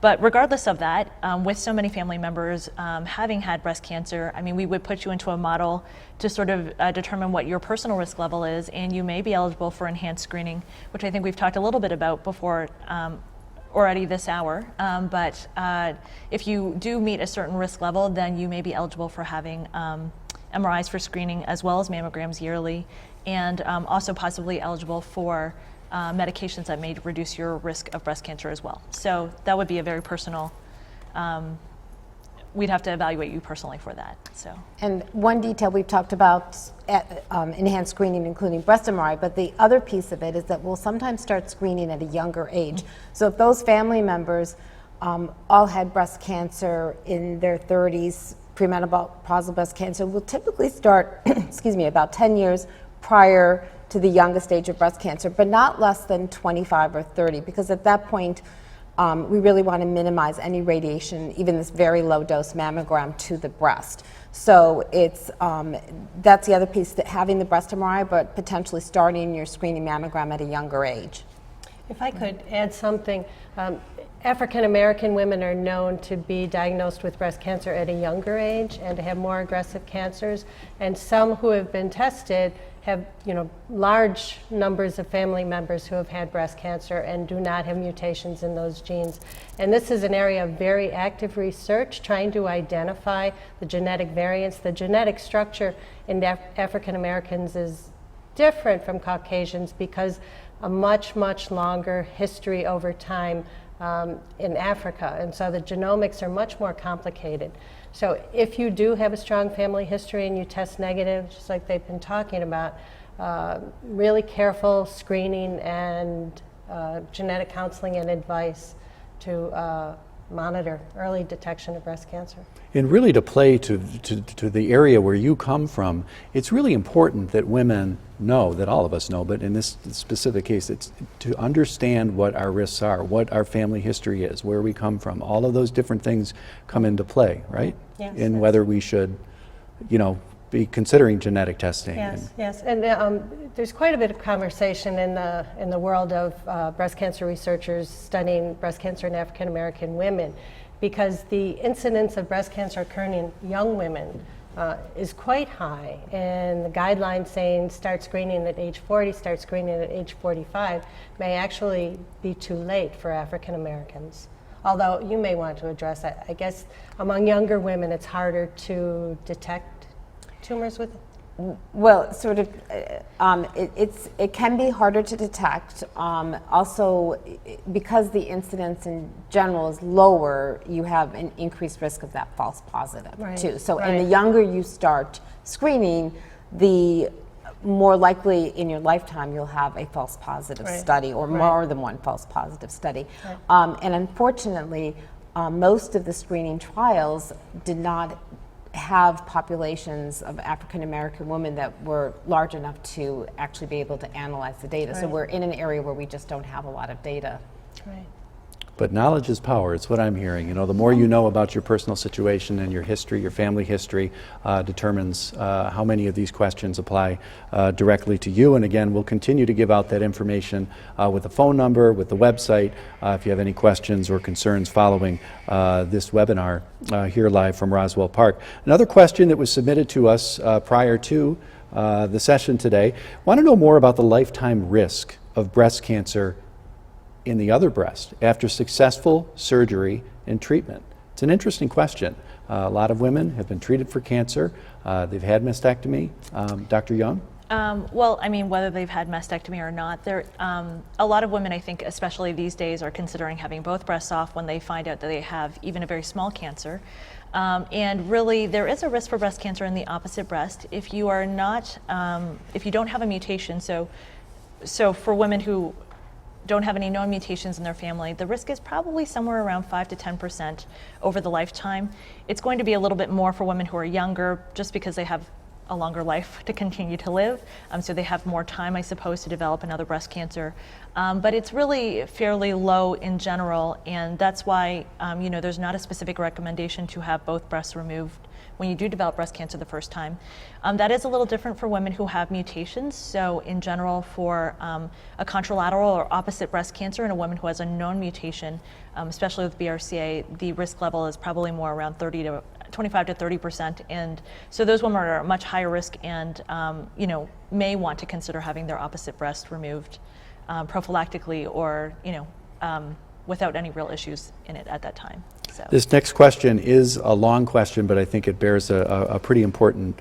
But regardless of that, with so many family members having had breast cancer, I mean, we would put you into a model to sort of determine what your personal risk level is, and you may be eligible for enhanced screening, which I think we've talked a little bit about before already this hour. But if you do meet a certain risk level, then you may be eligible for having MRIs for screening as well as mammograms yearly, and also possibly eligible for medications that may reduce your risk of breast cancer as well. So that would be a very personal, we'd have to evaluate you personally for that. So. And one detail we've talked about enhanced screening, including breast MRI, but the other piece of it is that we'll sometimes start screening at a younger age. So if those family members all had breast cancer in their 30s, premenopausal breast cancer, we'll typically start, excuse me, about 10 years prior to the youngest age of breast cancer, but not less than 25 or 30, because at that point, we really want to minimize any radiation, even this very low dose mammogram, to the breast. So it's that's the other piece, that having the breast MRI, but potentially starting your screening mammogram at a younger age. If I could add something, African American women are known to be diagnosed with breast cancer at a younger age and to have more aggressive cancers, and some who have been tested have, you know, large numbers of family members who have had breast cancer and do not have mutations in those genes. And this is an area of very active research, trying to identify the genetic variants. The genetic structure in African Americans is different from Caucasians because a much, much longer history over time in Africa. And so the genomics are much more complicated. So if you do have a strong family history and you test negative, just like they've been talking about, really careful screening and genetic counseling and advice to monitor early detection of breast cancer. And really to play to the area where you come from, it's really important that women know, that all of us know, but in this specific case, it's to understand what our risks are, what our family history is, where we come from. All of those different things come into play, right? Yes, In yes. whether we should, be considering genetic testing. Yes, yes, and there's quite a bit of conversation in the world of breast cancer researchers studying breast cancer in African American women, because the incidence of breast cancer occurring in young women is quite high, and the guidelines saying start screening at age 40, start screening at age 45 may actually be too late for African Americans. Although you may want to address that. I guess among younger women it's harder to detect tumors with. Well, sort of, it can be harder to detect. Also, because the incidence in general is lower, you have an increased risk of that false positive too. So, and the younger you start screening, the more likely in your lifetime you'll have a false positive study, or more than one false positive study. And unfortunately, most of the screening trials did not have populations of African American women that were large enough to actually be able to analyze the data. So we're in an area where we just don't have a lot of data. Right. But knowledge is power. It's what I'm hearing. The more you know about your personal situation and your history, your family history, determines how many of these questions apply directly to you. And again, we'll continue to give out that information with a phone number, with the website, if you have any questions or concerns following this webinar here live from Roswell Park. Another question that was submitted to us prior to the session today: want to know more about the lifetime risk of breast cancer in the other breast after successful surgery and treatment. It's an interesting question. A lot of women have been treated for cancer. They've had mastectomy. Dr. Young? Well, I mean, whether they've had mastectomy or not, a lot of women, I think, especially these days, are considering having both breasts off when they find out that they have even a very small cancer. And really, there is a risk for breast cancer in the opposite breast if you are not, if you don't have a mutation. So for women who don't have any known mutations in their family, the risk is probably somewhere around 5 to 10% over the lifetime. It's going to be a little bit more for women who are younger, just because they have a longer life to continue to live. So they have more time, I suppose, to develop another breast cancer. But it's really fairly low in general, and that's why there's not a specific recommendation to have both breasts removed when you do develop breast cancer the first time. That is a little different for women who have mutations. So in general, for a contralateral or opposite breast cancer in a woman who has a known mutation, especially with BRCA, the risk level is probably more around 25 to 30%, and so those women are at much higher risk and may want to consider having their opposite breast removed prophylactically, or without any real issues in it at that time. So. This next question is a long question, but I think it bears a pretty important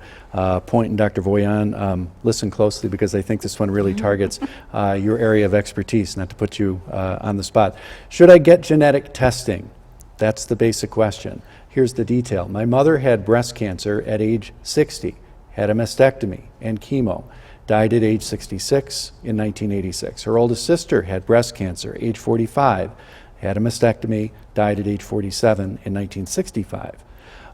point. And Dr. Voyan, listen closely, because I think this one really targets your area of expertise, not to put you on the spot. Should I get genetic testing? That's the basic question. Here's the detail. My mother had breast cancer at age 60, had a mastectomy and chemo, died at age 66 in 1986. Her oldest sister had breast cancer, age 45, had a mastectomy, died at age 47 in 1965.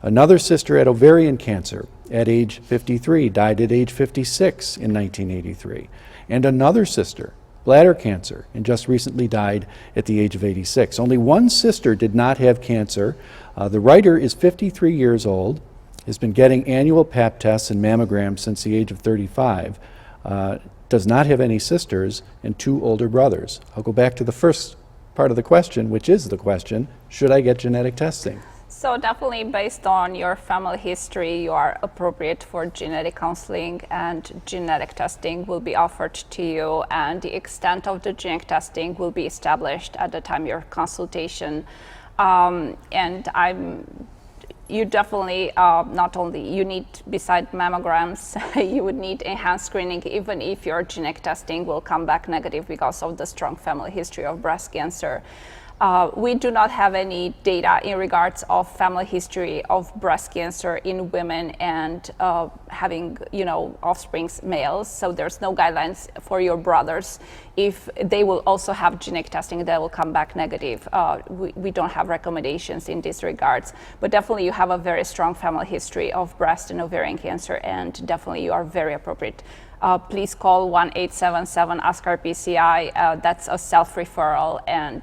Another sister had ovarian cancer at age 53, died at age 56 in 1983. And another sister, bladder cancer, and just recently died at the age of 86. Only one sister did not have cancer. The writer is 53 years old, has been getting annual Pap tests and mammograms since the age of 35, does not have any sisters, and 2 older brothers. I'll go back to the first part of the question, which is the question: should I get genetic testing? So definitely, based on your family history, you are appropriate for genetic counseling, and genetic testing will be offered to you, and the extent of the genetic testing will be established at the time of your consultation. You definitely, not only you need, beside mammograms, you would need enhanced screening, even if your genetic testing will come back negative because of the strong family history of breast cancer. We do not have any data in regards of family history of breast cancer in women and having, offsprings males. So there's no guidelines for your brothers if they will also have genetic testing that will come back negative. We don't have recommendations in these regards, but definitely you have a very strong family history of breast and ovarian cancer, and definitely you are very appropriate. Please call 1-877-ASK-RPCI. That's a self-referral, and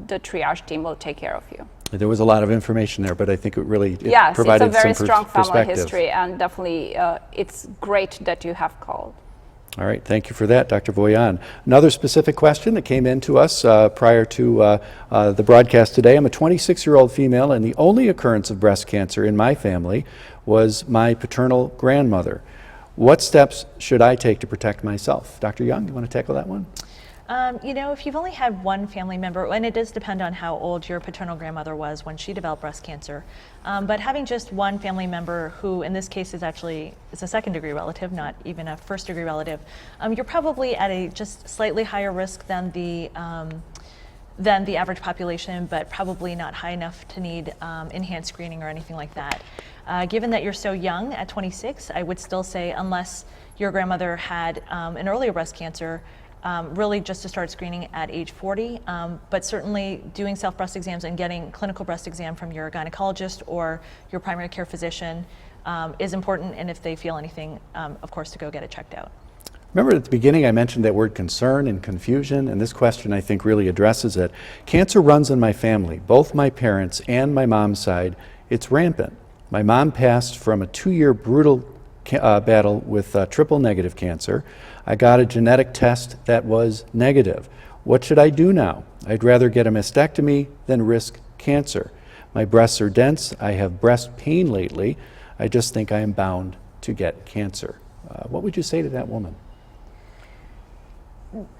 the triage team will take care of you. There was a lot of information there, but I think it really Yes, provided it's a very some strong family perspective. history, and definitely it's great that you have called. All right, thank you for that, Dr. Voyan. Another specific question that came in to us prior to the broadcast today. I'm a 26-year-old female, and the only occurrence of breast cancer in my family was my paternal grandmother. What steps should I take to protect myself? Dr. Young, you want to tackle that one? If you've only had one family member, and it does depend on how old your paternal grandmother was when she developed breast cancer, but having just one family member who in this case is a second-degree relative, not even a first-degree relative, you're probably at a just slightly higher risk than the average population, but probably not high enough to need enhanced screening or anything like that. Given that you're so young at 26, I would still say unless your grandmother had an earlier breast cancer, really just to start screening at age 40, but certainly doing self-breast exams and getting clinical breast exam from your gynecologist or your primary care physician is important, and if they feel anything, of course, to go get it checked out. Remember at the beginning I mentioned that word concern and confusion, and this question I think really addresses it. Cancer runs in my family, both my parents and my mom's side. It's rampant. My mom passed from a 2-year brutal battle with triple negative cancer. I got a genetic test that was negative. What should I do now? I'd rather get a mastectomy than risk cancer. My breasts are dense. I have breast pain lately. I just think I am bound to get cancer. What would you say to that woman?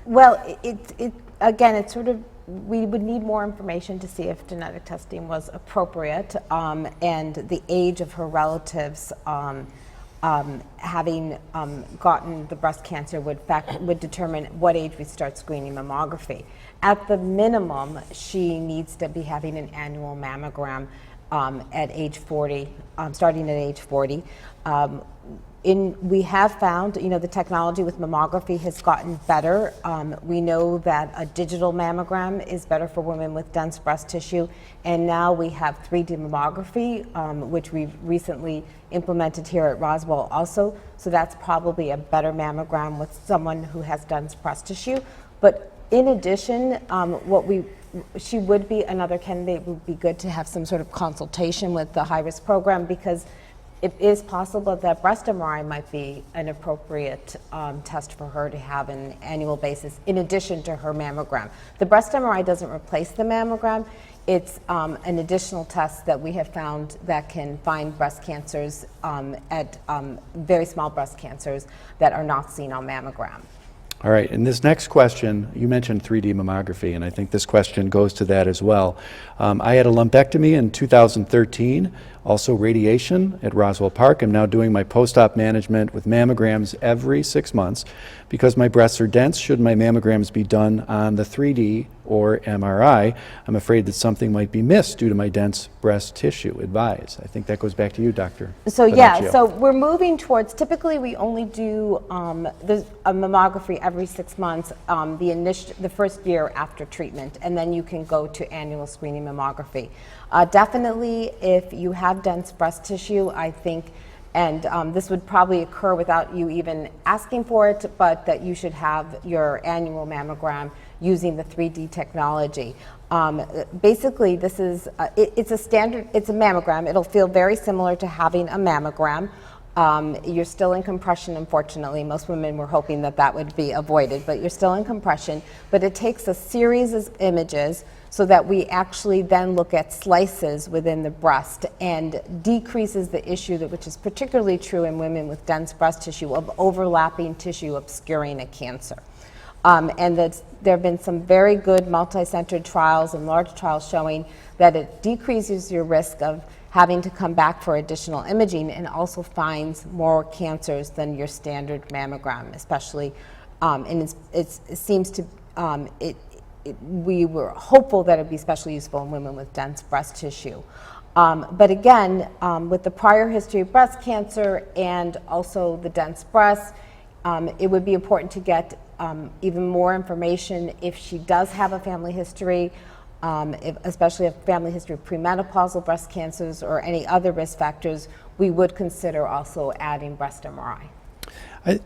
Well, it's sort of, we would need more information to see if genetic testing was appropriate, and the age of her relatives having gotten the breast cancer would determine what age we start screening mammography. At the minimum, she needs to be having an annual mammogram at age 40, starting at age 40. We have found, the technology with mammography has gotten better. We know that a digital mammogram is better for women with dense breast tissue, and now we have 3D mammography, which we've recently implemented here at Roswell also. So that's probably a better mammogram with someone who has dense breast tissue. But in addition, she would be another candidate. Would be good to have some sort of consultation with the high-risk program, because it is possible that breast MRI might be an appropriate test for her to have on an annual basis in addition to her mammogram. The breast MRI doesn't replace the mammogram. It's an additional test that we have found that can find breast cancers at very small breast cancers that are not seen on mammogram. All right, and this next question, you mentioned 3D mammography, and I think this question goes to that as well. I had a lumpectomy in 2013, also radiation at Roswell Park. I'm now doing my post-op management with mammograms every 6 months. Because my breasts are dense, should my mammograms be done on the 3D or MRI? I'm afraid that something might be missed due to my dense breast tissue. Advise. I think that goes back to you, Dr. So yeah, so we're moving towards, typically we only do a mammography every 6 months, the first year after treatment, and then you can go to annual screening mammography. Definitely if you have dense breast tissue, I think, and this would probably occur without you even asking for it, but that you should have your annual mammogram using the 3D technology. Basically, this is it's a standard. It's a mammogram. It'll feel very similar to having a mammogram. You're still in compression, unfortunately. Most women were hoping that that would be avoided, but you're still in compression. But it takes a series of images so that we actually then look at slices within the breast and decreases the issue, which is particularly true in women with dense breast tissue, of overlapping tissue obscuring a cancer. And that there have been some very good multi-centered trials and large trials showing that it decreases your risk of having to come back for additional imaging, and also finds more cancers than your standard mammogram, especially, and it seems to, we were hopeful that it'd be especially useful in women with dense breast tissue. But again, with the prior history of breast cancer and also the dense breasts, it would be important to get even more information if she does have a family history, especially a family history of premenopausal breast cancers or any other risk factors. We would consider also adding breast MRI.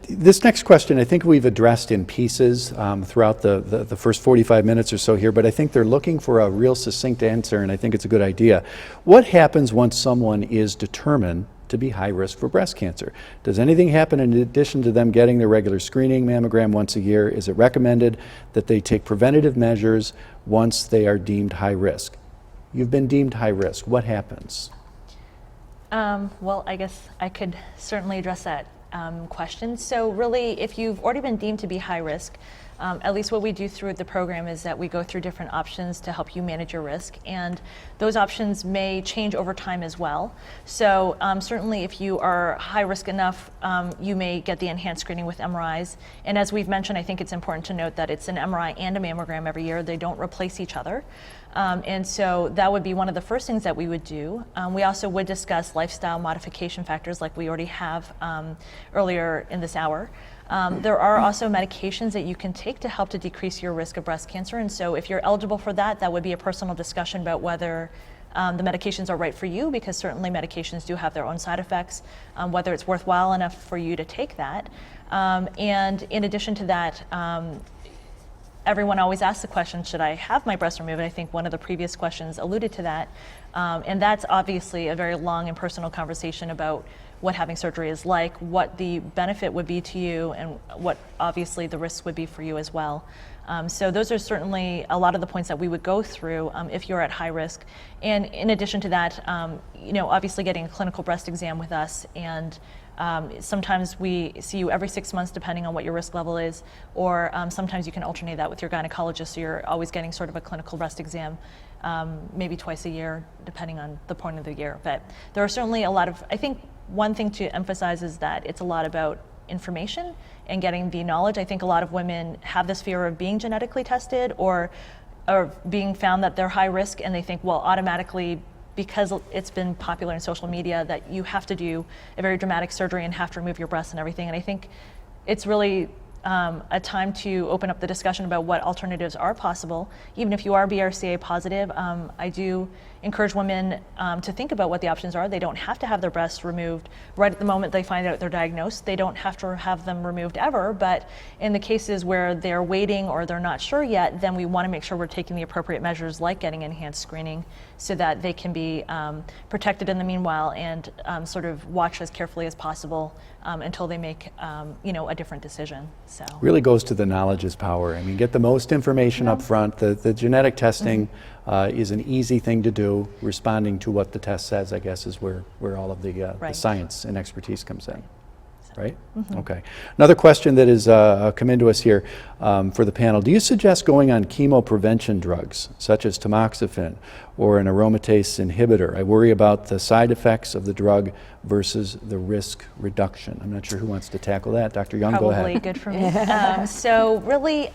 This next question I think we've addressed in pieces throughout the first 45 minutes or so here, but I think they're looking for a real succinct answer, and I think it's a good idea. What happens once someone is determined to be high risk for breast cancer? Does anything happen in addition to them getting their regular screening mammogram once a year? Is it recommended that they take preventative measures once they are deemed high risk? You've been deemed high risk. What happens? Well, I guess I could certainly address that question. So really, if you've already been deemed to be high risk, at least what we do through the program is that we go through different options to help you manage your risk, and those options may change over time as well. So certainly if you are high risk enough, you may get the enhanced screening with MRIs. And as we've mentioned, I think it's important to note that it's an MRI and a mammogram every year. They don't replace each other. And so that would be one of the first things that we would do. We also would discuss lifestyle modification factors like we already have earlier in this hour. There are also medications that you can take to help to decrease your risk of breast cancer. And so if you're eligible for that, that would be a personal discussion about whether the medications are right for you, because certainly medications do have their own side effects, whether it's worthwhile enough for you to take that. And in addition to that, everyone always asks the question, should I have my breast removed? And I think one of the previous questions alluded to that. And that's obviously a very long and personal conversation about what having surgery is like, what the benefit would be to you, and what obviously the risks would be for you as well. So those are certainly a lot of the points that we would go through if you're at high risk. And in addition to that, obviously getting a clinical breast exam with us, and sometimes we see you every 6 months depending on what your risk level is, or sometimes you can alternate that with your gynecologist, so you're always getting sort of a clinical breast exam, maybe twice a year depending on the point of the year. But there are certainly a lot of, I think one thing to emphasize is that it's a lot about information and getting the knowledge. I think a lot of women have this fear of being genetically tested or being found that they're high risk, and they think, well, automatically, because it's been popular in social media, that you have to do a very dramatic surgery and have to remove your breasts and everything. And I think it's really a time to open up the discussion about what alternatives are possible. Even if you are BRCA positive, I do encourage women to think about what the options are. They don't have to have their breasts removed right at the moment they find out they're diagnosed. They don't have to have them removed ever, but in the cases where they're waiting or they're not sure yet, then we want to make sure we're taking the appropriate measures like getting enhanced screening so that they can be protected in the meanwhile, and sort of watch as carefully as possible until they make a different decision. So Really goes to the knowledge is power. I mean, get the most information up front. The genetic testing is an easy thing to do. Responding to what the test says, I guess, is where all of the science and expertise comes in. Right? Okay. Another question that has come into us here for the panel. Do you suggest going on chemoprevention drugs, such as tamoxifen or an aromatase inhibitor? I worry about the side effects of the drug versus the risk reduction. I'm not sure who wants to tackle that. Dr. Young, go ahead. Probably good for me. So really,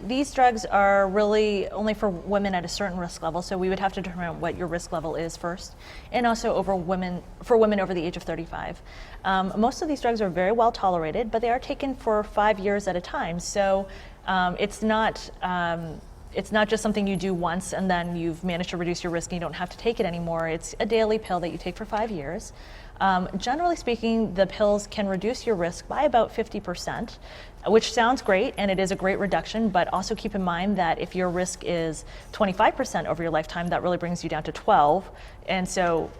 these drugs are really only for women at a certain risk level. So we would have to determine what your risk level is first, and also for women over the age of 35. Most of these drugs are very well tolerated, but they are taken for 5 years at a time. So it's not just something you do once and then you've managed to reduce your risk and you don't have to take it anymore. It's a daily pill that you take for 5 years. Generally speaking, the pills can reduce your risk by about 50%, which sounds great, and it is a great reduction, but also keep in mind that if your risk is 25% over your lifetime, that really brings you down to 12. And so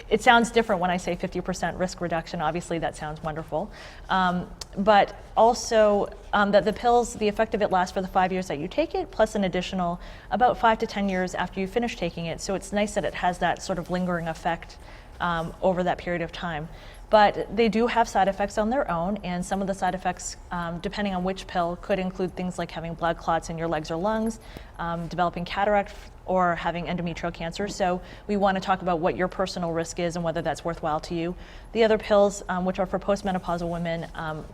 it sounds different when I say 50% risk reduction. Obviously, that sounds wonderful. But also that the pills, the effect of it lasts for the 5 years that you take it, plus an additional about 5 to 10 years after you finish taking it. So it's nice that it has that sort of lingering effect over that period of time. but they do have side effects on their own, and some of the side effects, depending on which pill, could include things like having blood clots in your legs or lungs, developing cataract, or having endometrial cancer. So we want to talk about what your personal risk is and whether that's worthwhile to you. The other pills, which are for postmenopausal women,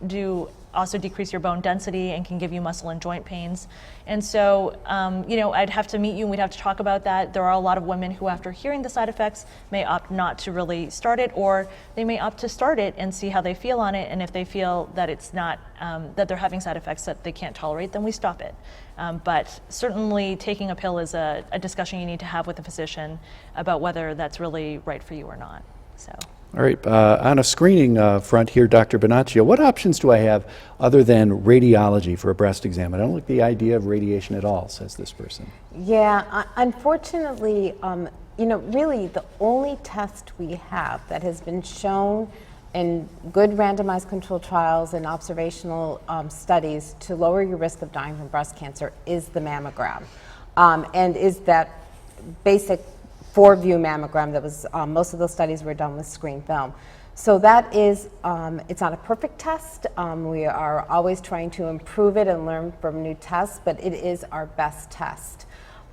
do also decrease your bone density and can give you muscle and joint pains. And so, I'd have to meet you and we'd have to talk about that. There are a lot of women who, after hearing the side effects, may opt not to really start it, or they may opt to start it and see how they feel on it. And if they feel that it's not, that they're having side effects that they can't tolerate, then we stop it. But certainly taking a pill is a discussion you need to have with a physician about whether that's really right for you or not. So. All right, on a screening front here, Dr. Bonaccio, what options do I have other than radiology for a breast exam? I don't like the idea of radiation at all, says this person. Yeah, unfortunately, really the only test we have that has been shown in good randomized controlled trials and observational studies to lower your risk of dying from breast cancer is the mammogram, and is that basic 4-view mammogram that was, most of those studies were done with screen film. So that is, it's not a perfect test. We are always trying to improve it and learn from new tests, but it is our best test,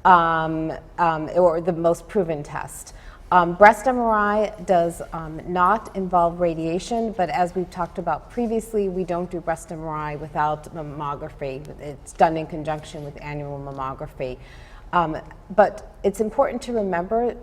or the most proven test. Breast MRI does not involve radiation, but as we've talked about previously, we don't do breast MRI without mammography. It's done in conjunction with annual mammography. But it's important to remember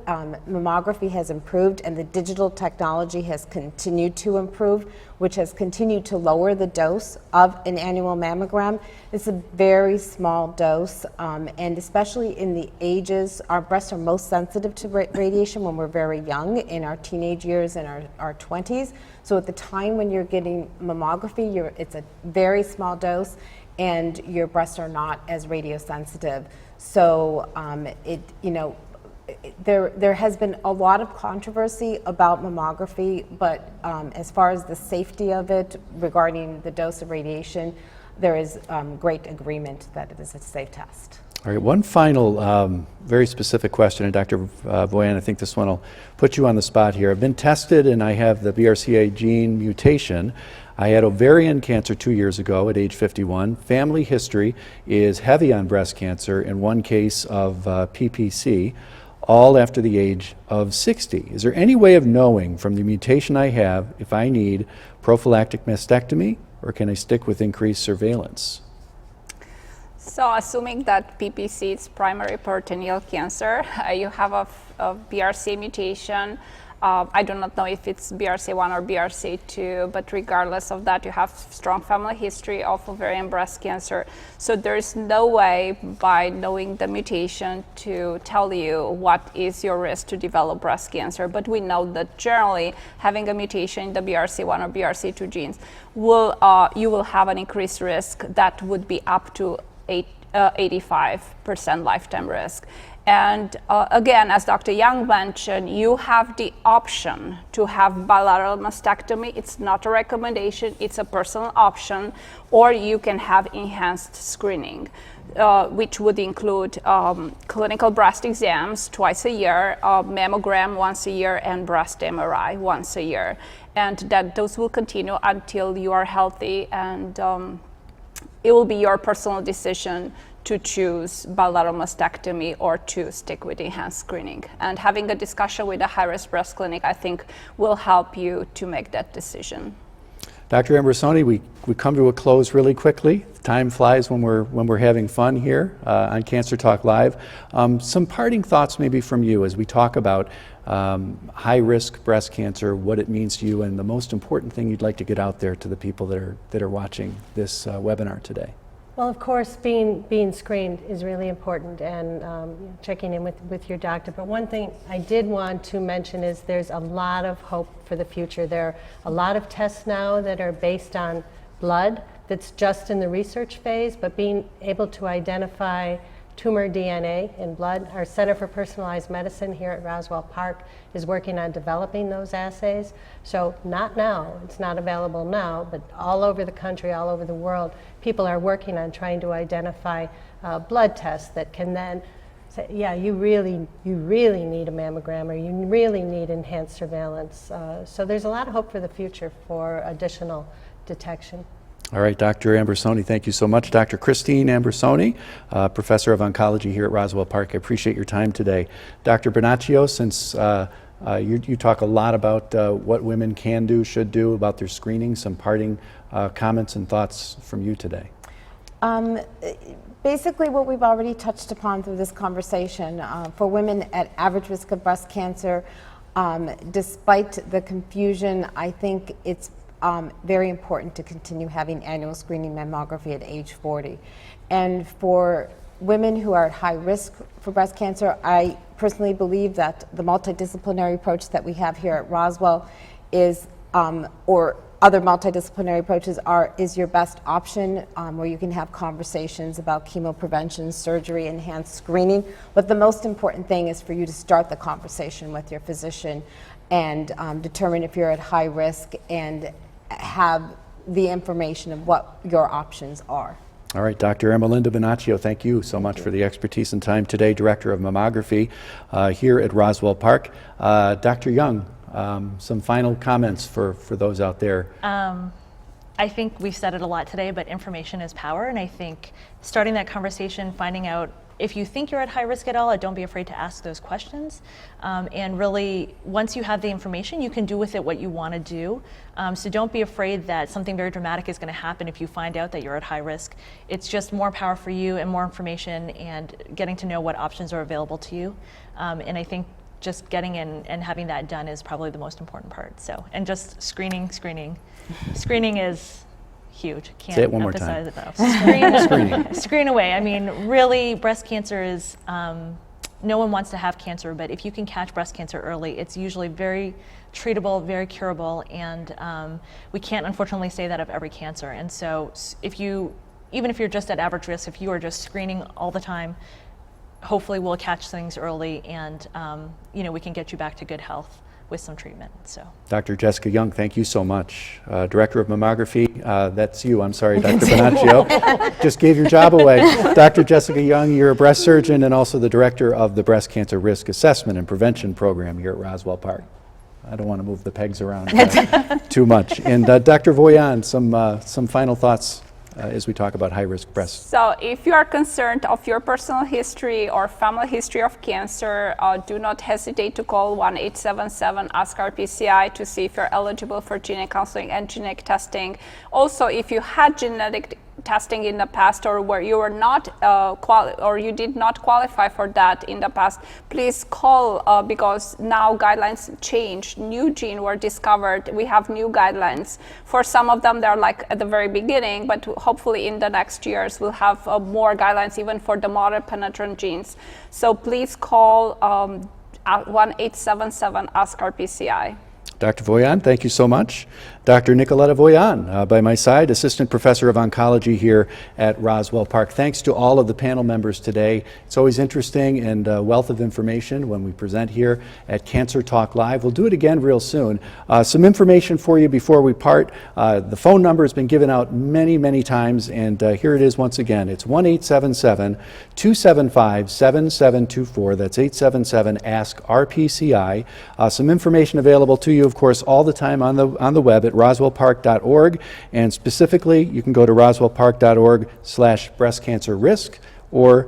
mammography has improved and the digital technology has continued to improve, which has continued to lower the dose of an annual mammogram. It's a very small dose, and especially in the ages, our breasts are most sensitive to radiation when we're very young, in our teenage years and our 20s. So at the time when you're getting mammography, it's a very small dose and your breasts are not as radiosensitive. So there has been a lot of controversy about mammography, but as far as the safety of it regarding the dose of radiation, there is great agreement that it is a safe test. All right, one final very specific question, and Dr. Boyan, I think this one will put you on the spot here. I've been tested and I have the BRCA gene mutation. I had ovarian cancer 2 years ago at age 51. Family history is heavy on breast cancer and one case of PPC, all after the age of 60. Is there any way of knowing from the mutation I have if I need prophylactic mastectomy, or can I stick with increased surveillance? So assuming that PPC is primary peritoneal cancer, you have a BRCA mutation. I do not know if it's BRCA1 or BRCA2, but regardless of that, you have strong family history of ovarian breast cancer. So there is no way by knowing the mutation to tell you what is your risk to develop breast cancer. But we know that generally having a mutation in the BRCA1 or BRCA2 genes you will have an increased risk that would be up to 85% lifetime risk. And again, as Dr. Young mentioned, you have the option to have bilateral mastectomy. It's not a recommendation, it's a personal option, or you can have enhanced screening, which would include clinical breast exams twice a year, mammogram once a year, and breast MRI once a year. And that those will continue until you are healthy, and it will be your personal decision to choose bilateral mastectomy or to stick with enhanced screening. And having a discussion with a high-risk breast clinic, I think, will help you to make that decision. Dr. Ambrosoni, we come to a close really quickly. Time flies when we're having fun here on Cancer Talk Live. Some parting thoughts maybe from you as we talk about high-risk breast cancer, what it means to you, and the most important thing you'd like to get out there to the people that are watching this webinar today. Well, of course, being screened is really important, and checking in with your doctor. But one thing I did want to mention is there's a lot of hope for the future. There are a lot of tests now that are based on blood that's just in the research phase, but being able to identify tumor DNA in blood. Our Center for Personalized Medicine here at Roswell Park is working on developing those assays. So not now, it's not available now, but all over the country, all over the world, people are working on trying to identify blood tests that can then So, yeah, you really need a mammogram, or you really need enhanced surveillance. So there's a lot of hope for the future for additional detection. All right, Dr. Ambersoni, thank you so much. Dr. Christine Ambersoni, Professor of Oncology here at Roswell Park. I appreciate your time today. Dr. Bonaccio, since you talk a lot about what women can do, should do about their screening, some parting comments and thoughts from you today. Basically what we've already touched upon through this conversation, for women at average risk of breast cancer, despite the confusion, I think it's very important to continue having annual screening mammography at age 40. And for women who are at high risk for breast cancer, I personally believe that the multidisciplinary approach that we have here at Roswell is, or other multidisciplinary approaches is your best option, where you can have conversations about chemo prevention, surgery, enhanced screening. But the most important thing is for you to start the conversation with your physician and determine if you're at high risk and have the information of what your options are. All right, Dr. Ermelinda Bonaccio, thank you so much for the expertise and time today, Director of Mammography here at Roswell Park. Dr. Young, some final comments for those out there. I think we've said it a lot today, but information is power, and I think starting that conversation, finding out if you think you're at high risk at all, don't be afraid to ask those questions. And really, once you have the information, you can do with it what you want to do. So don't be afraid that something very dramatic is going to happen if you find out that you're at high risk. It's just more power for you and more information and getting to know what options are available to you. And I think just getting in and having that done is probably the most important part. So, and just screening. Screening is huge. Can't Say it one more emphasize time. it enough. Screening. Screen away. I mean, really, breast cancer is, no one wants to have cancer, but if you can catch breast cancer early, it's usually very treatable, very curable, and we can't unfortunately say that of every cancer. And so even if you're just at average risk, if you are just screening all the time, hopefully we'll catch things early and we can get you back to good health with some treatment. So, Dr. Jessica Young, thank you so much. Director of Mammography, that's you, I'm sorry, Dr. Bonaccio. Just gave your job away. Dr. Jessica Young, you're a breast surgeon and also the Director of the Breast Cancer Risk Assessment and Prevention Program here at Roswell Park. I don't want to move the pegs around too much. And Dr. Voyan, some final thoughts as we talk about high-risk breast. So if you are concerned of your personal history or family history of cancer, do not hesitate to call 1-877-ASK-RPCI to see if you're eligible for genetic counseling and genetic testing. Also, if you had genetic testing in the past or where you were not or you did not qualify for that in the past, please call because now guidelines changed. New genes were discovered. We have new guidelines. For some of them, they're like at the very beginning, but hopefully in the next years we'll have more guidelines even for the moderate penetrant genes. So please call 1-877-ASK-RPCI. Dr. Voyan, thank you so much. Dr. Nicoletta Voyan, by my side, Assistant Professor of Oncology here at Roswell Park. Thanks to all of the panel members today. It's always interesting and a wealth of information when we present here at Cancer Talk Live. We'll do it again real soon. Some information for you before we part. The phone number has been given out many, many times, and here it is once again. It's 1-877-275-7724. That's 877-ASK-RPCI. Some information available to you, of course, all the time on the web at roswellpark.org, and specifically you can go to roswellpark.org/breastcancerrisk or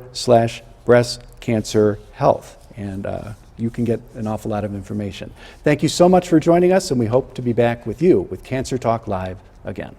/breastcancerhealth, and you can get an awful lot of information. Thank you so much for joining us, and we hope to be back with you with Cancer Talk Live again.